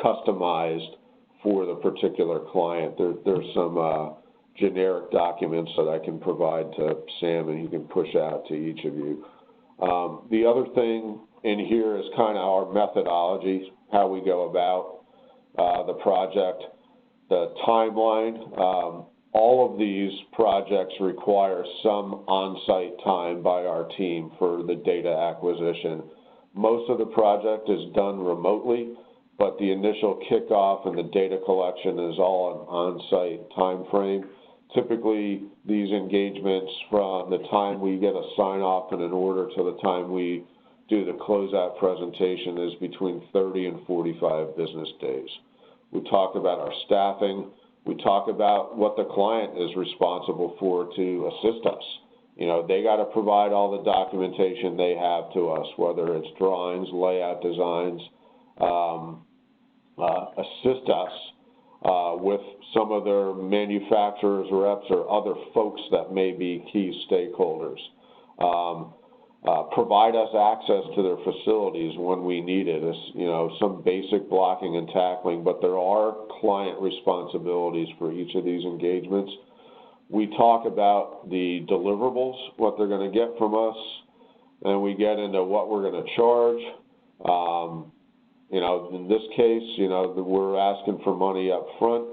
customized for the particular client. There's some generic documents that I can provide to Sam and he can push out to each of you. The other thing in here is kind of our methodology, how we go about the project. The timeline, all of these projects require some on-site time by our team for the data acquisition. Most of the project is done remotely, but the initial kickoff and the data collection is all an on-site time frame. Typically, these engagements from the time we get a sign-off and an order to the time we do the closeout presentation is between 30 and 45 business days. We talk about our staffing. We talk about what the client is responsible for to assist us. They got to provide all the documentation they have to us, whether it's drawings, layout designs, assist us with some of their manufacturers, reps, or other folks that may be key stakeholders. Provide us access to their facilities when we need it. It's, some basic blocking and tackling, but there are client responsibilities for each of these engagements. We talk about the deliverables, what they're going to get from us, and we get into what we're going to charge. In this case, we're asking for money up front,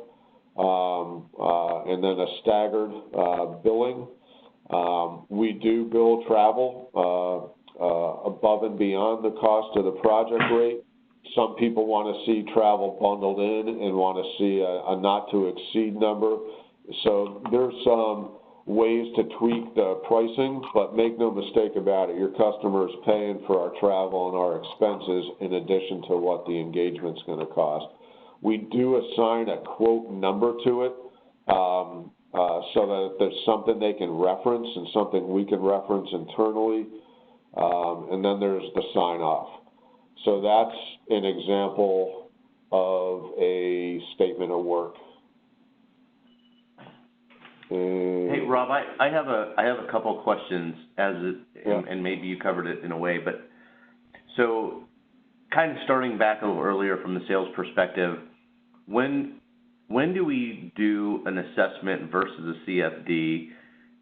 and then a staggered billing. We do bill travel above and beyond the cost of the project rate. Some people want to see travel bundled in and want to see a not-to-exceed number. So there's some ways to tweak the pricing, but make no mistake about it, your customer is paying for our travel and our expenses in addition to what the engagement's going to cost. We do assign a quote number to it, so that there's something they can reference and something we can reference internally, and then there's the sign-off. So that's an example of a statement of work. Hey, Rob, I have a couple questions and maybe you covered it in a way, but so kind of starting back a little earlier from the sales perspective, when do we do an assessment versus a CFD,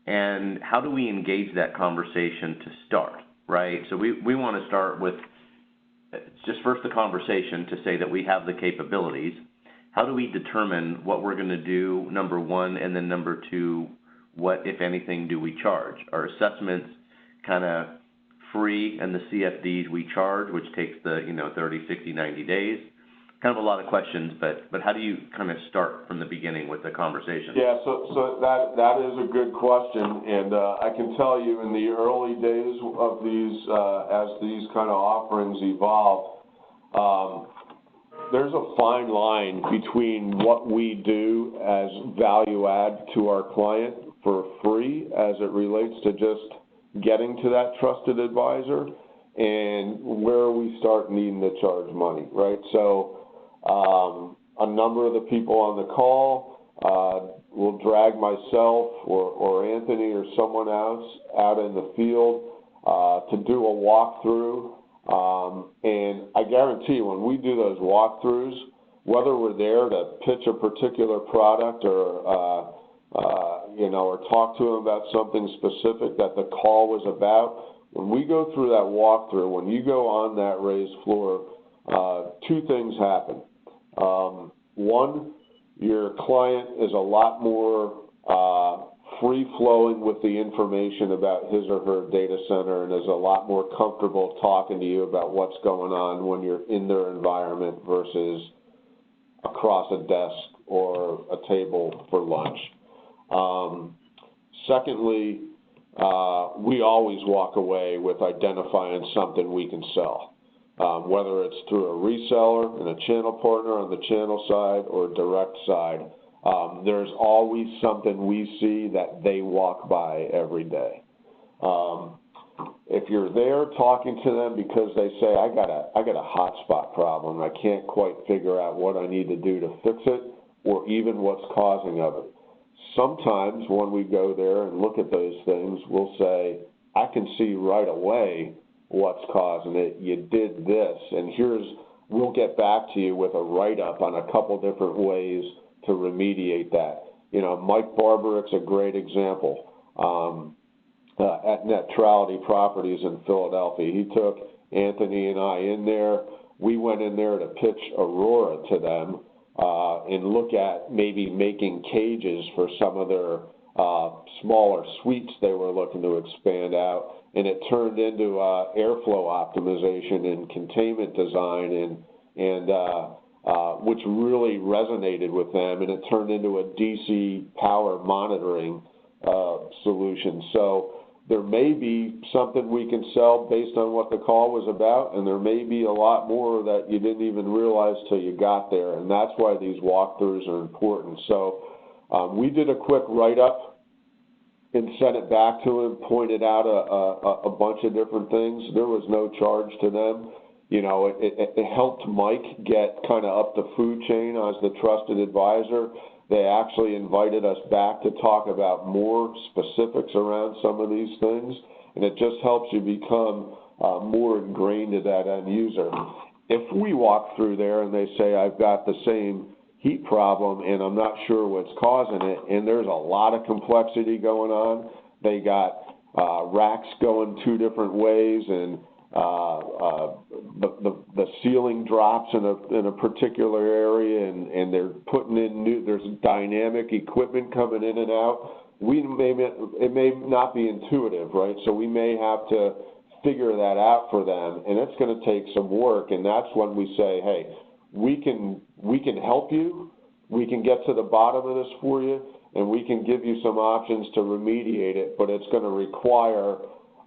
and how do we engage that conversation to start, right? So we want to start with just first the conversation to say that we have the capabilities. How do we determine what we're going to do, number one, and then number two, what, if anything, do we charge? Our assessments kind of free, and the CFDs we charge, which takes the 30, 60, 90 days. Kind of a lot of questions, but how do you kind of start from the beginning with the conversation? Yeah, so that is a good question, and I can tell you in the early days of these, as these kind of offerings evolve, there's a fine line between what we do as value add to our client for free as it relates to just getting to that trusted advisor and where we start needing to charge money, right? So a number of the people on the call will drag myself or Anthony or someone else out in the field to do a walkthrough. And I guarantee you, when we do those walkthroughs, whether we're there to pitch a particular product or talk to them about something specific that the call was about, when we go through that walkthrough, when you go on that raised floor, two things happen. One, your client is a lot more free-flowing with the information about his or her data center and is a lot more comfortable talking to you about what's going on when you're in their environment versus across a desk or a table for lunch. Secondly, we always walk away with identifying something we can sell, whether it's through a reseller and a channel partner on the channel side or direct side. There's always something we see that they walk by every day. If you're there talking to them because they say, I got a hotspot problem, I can't quite figure out what I need to do to fix it, or even what's causing of it. Sometimes when we go there and look at those things, we'll say, I can see right away what's causing it. You did this, and we'll get back to you with a write-up on a couple different ways to remediate that. Mike Barbarick's a great example. At Neutrality Properties in Philadelphia, he took Anthony and I in there. We went in there to pitch Aurora to them and look at maybe making cages for some of their smaller suites they were looking to expand out. And it turned into airflow optimization and containment design, and which really resonated with them, and it turned into a DC power monitoring solution. So there may be something we can sell based on what the call was about, and there may be a lot more that you didn't even realize till you got there, and that's why these walkthroughs are important. So we did a quick write-up and sent it back to him, pointed out a bunch of different things. There was no charge to them. It helped Mike get kind of up the food chain as the trusted advisor. They actually invited us back to talk about more specifics around some of these things, and it just helps you become more ingrained to that end user. If we walk through there and they say, I've got the same heat problem and I'm not sure what's causing it, and there's a lot of complexity going on, they got racks going two different ways, and the ceiling drops in a particular area, and they're putting in there's dynamic equipment coming in and out. It may not be intuitive, right? So we may have to figure that out for them, and it's going to take some work. And that's when we say, hey, we can help you, we can get to the bottom of this for you, and we can give you some options to remediate it, but it's going to require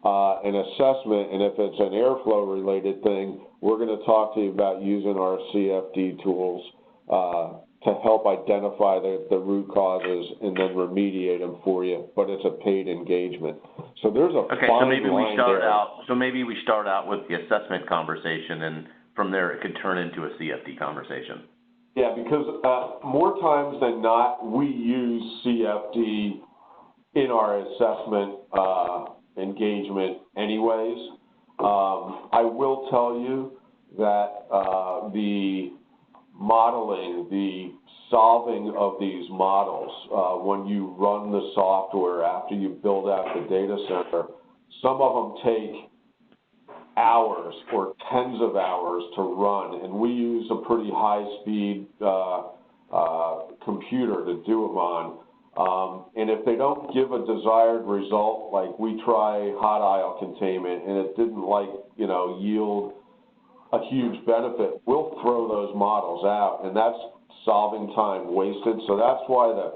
an assessment, and if it's an airflow related thing, we're going to talk to you about using our CFD tools to help identify the root causes and then remediate them for you. But it's a paid engagement. So there's a okay. So maybe we start out. So maybe we start out with the assessment conversation, and from there it could turn into a CFD conversation. Yeah, because more times than not, we use CFD in our assessment engagement anyways. I will tell you that the modeling, the solving of these models, when you run the software after you build out the data center, some of them take hours or tens of hours to run, and we use a pretty high-speed computer to do them on. And if they don't give a desired result, like we try hot aisle containment and it didn't yield a huge benefit, we'll throw those models out, and that's solving time wasted. So that's why the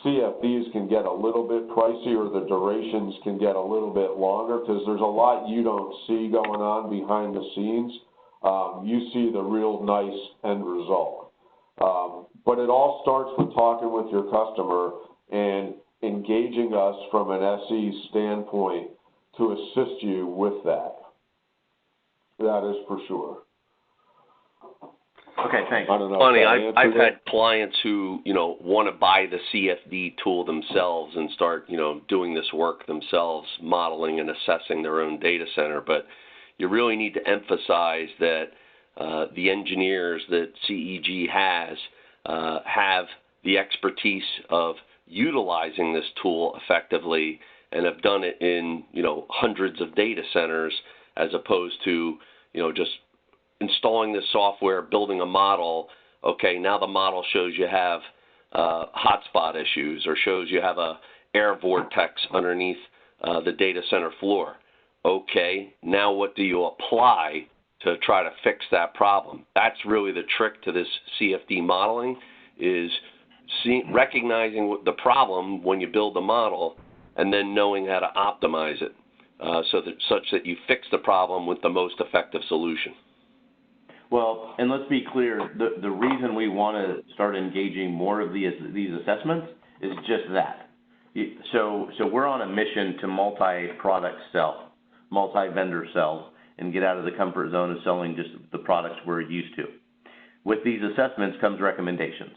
CFDs can get a little bit pricey, or the durations can get a little bit longer, because there's a lot you don't see going on behind the scenes. You see the real nice end result. But it all starts with talking with your customer and engaging us from an SE standpoint to assist you with that. That is for sure. Okay, thanks. I don't know. Funny, I've had clients who, want to buy the CFD tool themselves and start, doing this work themselves, modeling and assessing their own data center. But you really need to emphasize that the engineers that CEG has have the expertise of utilizing this tool effectively, and have done it in, hundreds of data centers as opposed to, just installing this software, building a model. Okay, now the model shows you have hotspot issues or shows you have a air vortex underneath the data center floor. Okay, now what do you apply to try to fix that problem? That's really the trick to this CFD modeling, is recognizing the problem when you build the model and then knowing how to optimize it such that you fix the problem with the most effective solution. Well, and let's be clear, the reason we want to start engaging more of these assessments is just that. So we're on a mission to multi-product sell, multi-vendor sell, and get out of the comfort zone of selling just the products we're used to. With these assessments comes recommendations,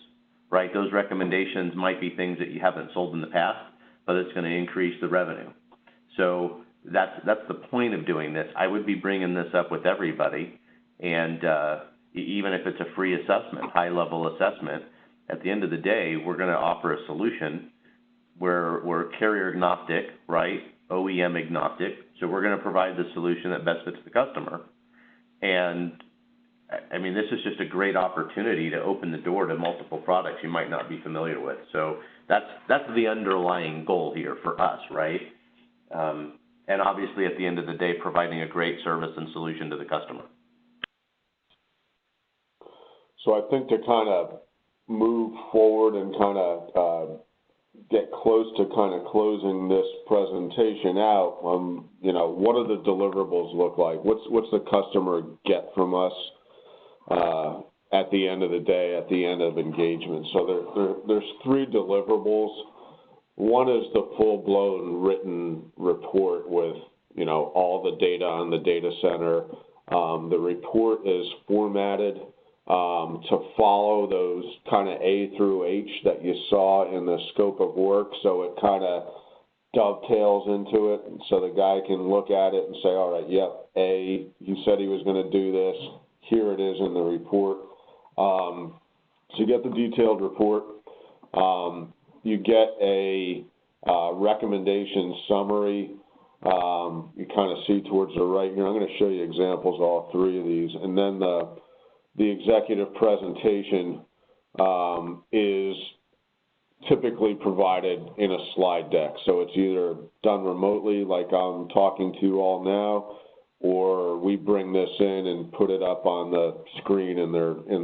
right? Those recommendations might be things that you haven't sold in the past, but it's going to increase the revenue. So that's the point of doing this. I would be bringing this up with everybody, and even if it's a free assessment, high-level assessment, at the end of the day, we're going to offer a solution where we're carrier agnostic, right? OEM agnostic. So we're going to provide the solution that best fits the customer. And I mean, this is just a great opportunity to open the door to multiple products you might not be familiar with. So that's the underlying goal here for us, right? And obviously, at the end of the day, providing a great service and solution to the customer. So I think to kind of move forward and kind of get close to kind of closing this presentation out, what do the deliverables look like? What's the customer get from us at the end of the day, at the end of engagement? So there's three deliverables. One is the full-blown written report with, all the data on the data center. The report is formatted to follow those kind of A through H that you saw in the scope of work, so it kind of dovetails into it, so the guy can look at it and say, all right, yep, A, he said he was going to do this, here it is in the report. So you get the detailed report. You get a recommendation summary. You kind of see towards the right here. I'm going to show you examples of all three of these, and then the executive presentation is typically provided in a slide deck. So it's either done remotely, like I'm talking to you all now, or we bring this in and put it up on the screen in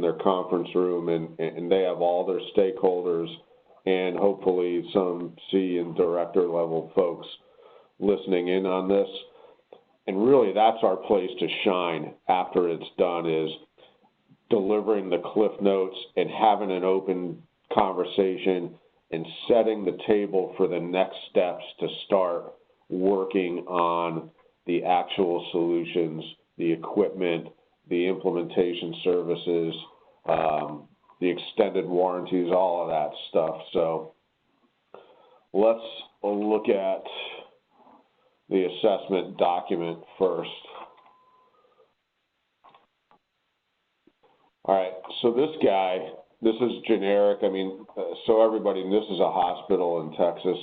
their conference room, and they have all their stakeholders and hopefully some C and director level folks listening in on this. And really, that's our place to shine after it's done, is delivering the cliff notes and having an open conversation and setting the table for the next steps to start working on the actual solutions, the equipment, the implementation services, the extended warranties, all of that stuff. So let's look at the assessment document first. All right, so this guy, this is generic. I mean, so everybody, this is a hospital in Texas.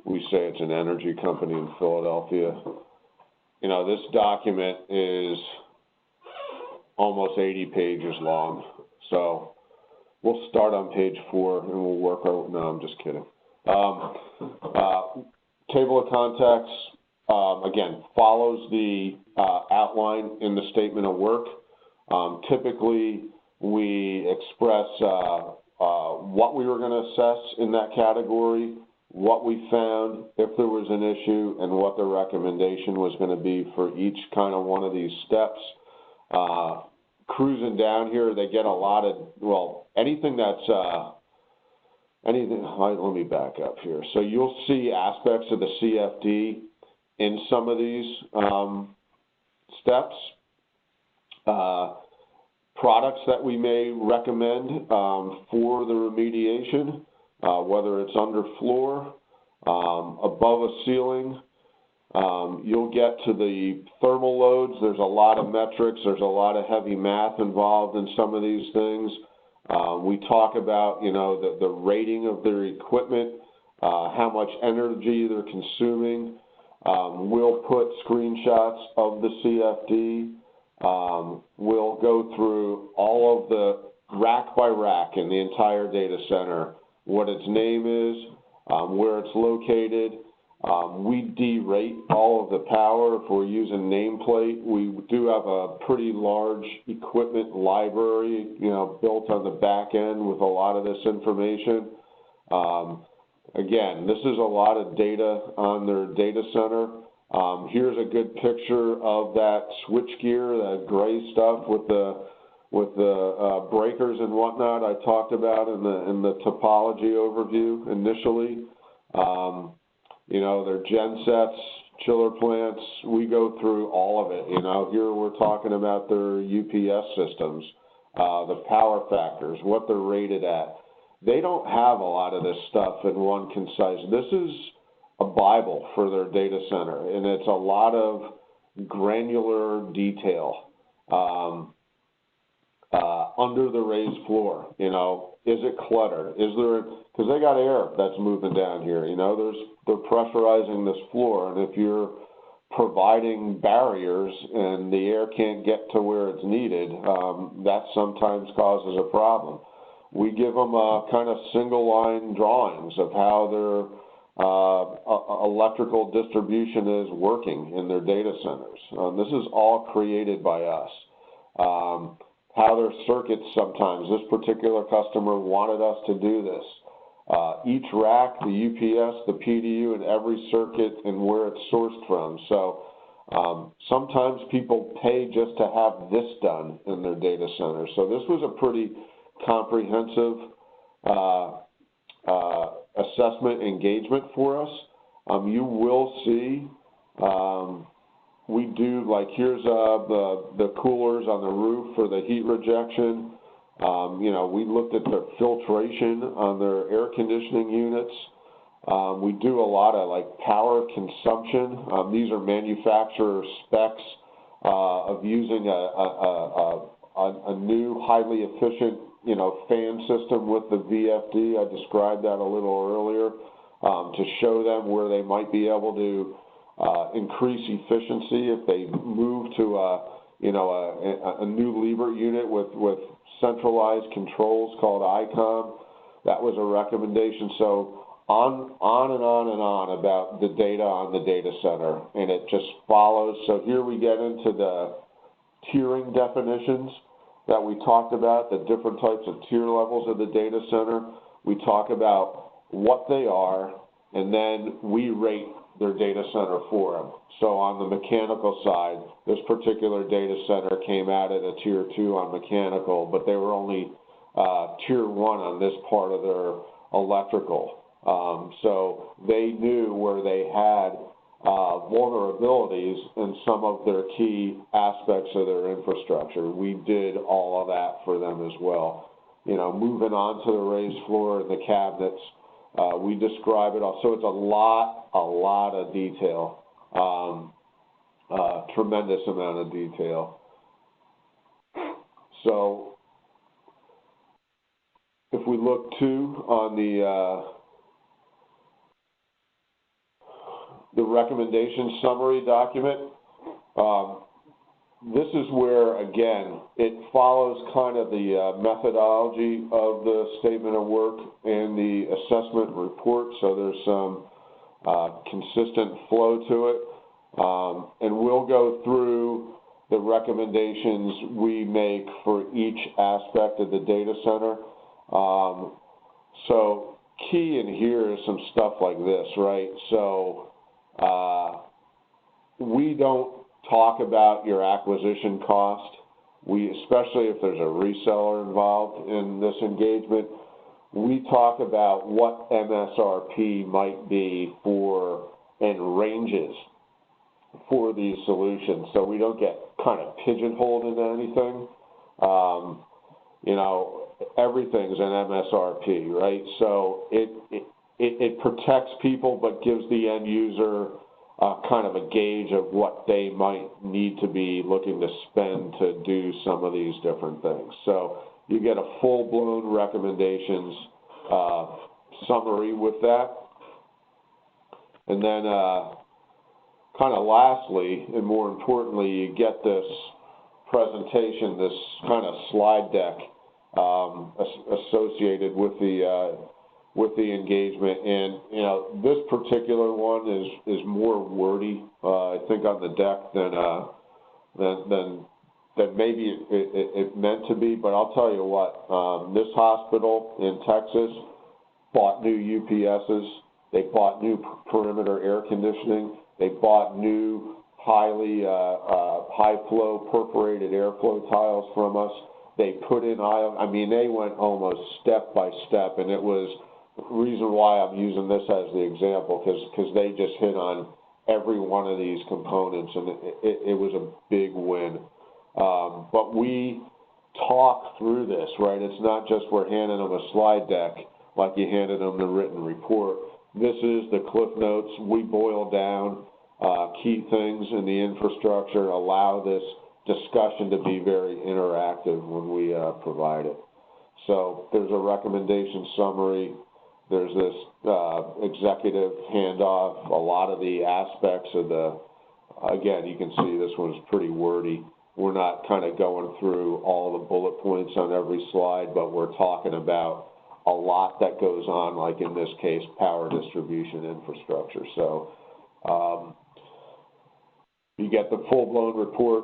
We say it's an energy company in Philadelphia. This document is almost 80 pages long. So we'll start on page 4 and we'll work our, no, I'm just kidding. Table of contents, again, follows the outline in the statement of work. Typically, we express what we were going to assess in that category, what we found, if there was an issue, and what the recommendation was going to be for each kind of one of these steps. Cruising down here, they get a lot of, well, anything that's, let me back up here. So you'll see aspects of the CFD in some of these steps. Products that we may recommend for the remediation, whether it's under floor, above a ceiling. You'll get to the thermal loads. There's a lot of metrics. There's a lot of heavy math involved in some of these things. We talk about, the rating of their equipment. how much energy they're consuming. We'll put screenshots of the CFD. We'll go through all of the rack by rack in the entire data center, what its name is, where it's located. We derate all of the power if we're using nameplate. We do have a pretty large equipment library, built on the back end with a lot of this information. Again, this is a lot of data on their data center. Here's a good picture of that switchgear, that gray stuff with the breakers and whatnot I talked about in the topology overview initially. Their gensets, chiller plants, we go through all of it. Here we're talking about their UPS systems, the power factors, what they're rated at. They don't have a lot of this stuff in one concise. This is a Bible for their data center, and it's a lot of granular detail under the raised floor. Is it cluttered? Because they got air that's moving down here. They're pressurizing this floor, and if you're providing barriers and the air can't get to where it's needed, that sometimes causes a problem. We give them kind of single line drawings of how their electrical distribution is working in their data centers. This is all created by us. How their circuits sometimes, this particular customer wanted us to do this. Each rack, the UPS, the PDU, and every circuit and where it's sourced from. So sometimes people pay just to have this done in their data center. So this was a pretty comprehensive assessment engagement for us. You will see we do, here's the coolers on the roof for the heat rejection. We looked at their filtration on their air conditioning units. We do a lot of power consumption. These are manufacturer specs of using a new highly efficient fan system with the VFD. I described that a little earlier to show them where they might be able to increase efficiency if they move to a new Liebert unit with centralized controls called ICOM. That was a recommendation. So on and on and on about the data on the data center, and it just follows. So here we get into the tiering definitions that we talked about, the different types of tier levels of the data center. We talk about what they are, and then we rate their data center for them. So on the mechanical side, this particular data center came out at a tier 2 on mechanical, but they were only tier 1 on this part of their electrical. So they knew where they had vulnerabilities in some of their key aspects of their infrastructure. We did all of that for them as well. Moving on to the raised floor and the cabinets, we describe it all. So it's a lot of detail, tremendous amount of detail. So if we look too on the recommendation summary document, this is where, again, it follows kind of the methodology of the statement of work and the assessment report, so there's some consistent flow to it. And we'll go through the recommendations we make for each aspect of the data center. So key in here is some stuff like this, right? So we don't talk about your acquisition cost. Especially if there's a reseller involved in this engagement, we talk about what MSRP might be for and ranges for these solutions, so we don't get kind of pigeonholed into anything. Everything's an MSRP, right? So it protects people, but gives the end user kind of a gauge of what they might need to be looking to spend to do some of these different things. So you get a full-blown recommendations summary with that. And then kind of lastly, and more importantly, you get this presentation, this kind of slide deck associated with the engagement. And you know, this particular one is more wordy, I think, on the deck than maybe it meant to be. But I'll tell you what, this hospital in Texas bought new UPSs. They bought new perimeter air conditioning. They bought new high flow perforated airflow tiles from us. They put in they went almost step by step, and it was the reason why I'm using this as the example, because they just hit on every one of these components, and it was a big win. But we talk through this, right? It's not just we're handing them a slide deck like you handed them the written report. This is the Cliff Notes. We boil down key things in the infrastructure, allow this discussion to be very interactive when we provide it. So there's a recommendation summary. There's this executive handoff. A lot of the aspects of again, you can see this one's pretty wordy. We're not kind of going through all the bullet points on every slide, but we're talking about a lot that goes on, like in this case, power distribution infrastructure. So you get the full-blown report,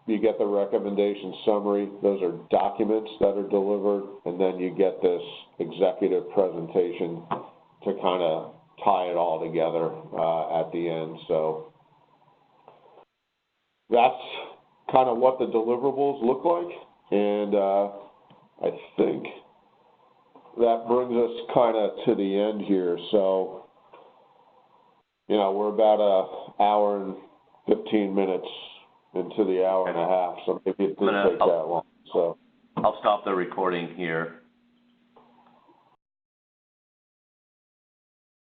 you get the recommendation summary. Those are documents that are delivered, and then you get this executive presentation to kind of tie it all together at the end. So that's kind of what the deliverables look like, and I think that brings us kind of to the end here. So, you know, we're about an hour and 15 minutes into the hour and a half, so maybe it didn't take that long. So I'll stop the recording here.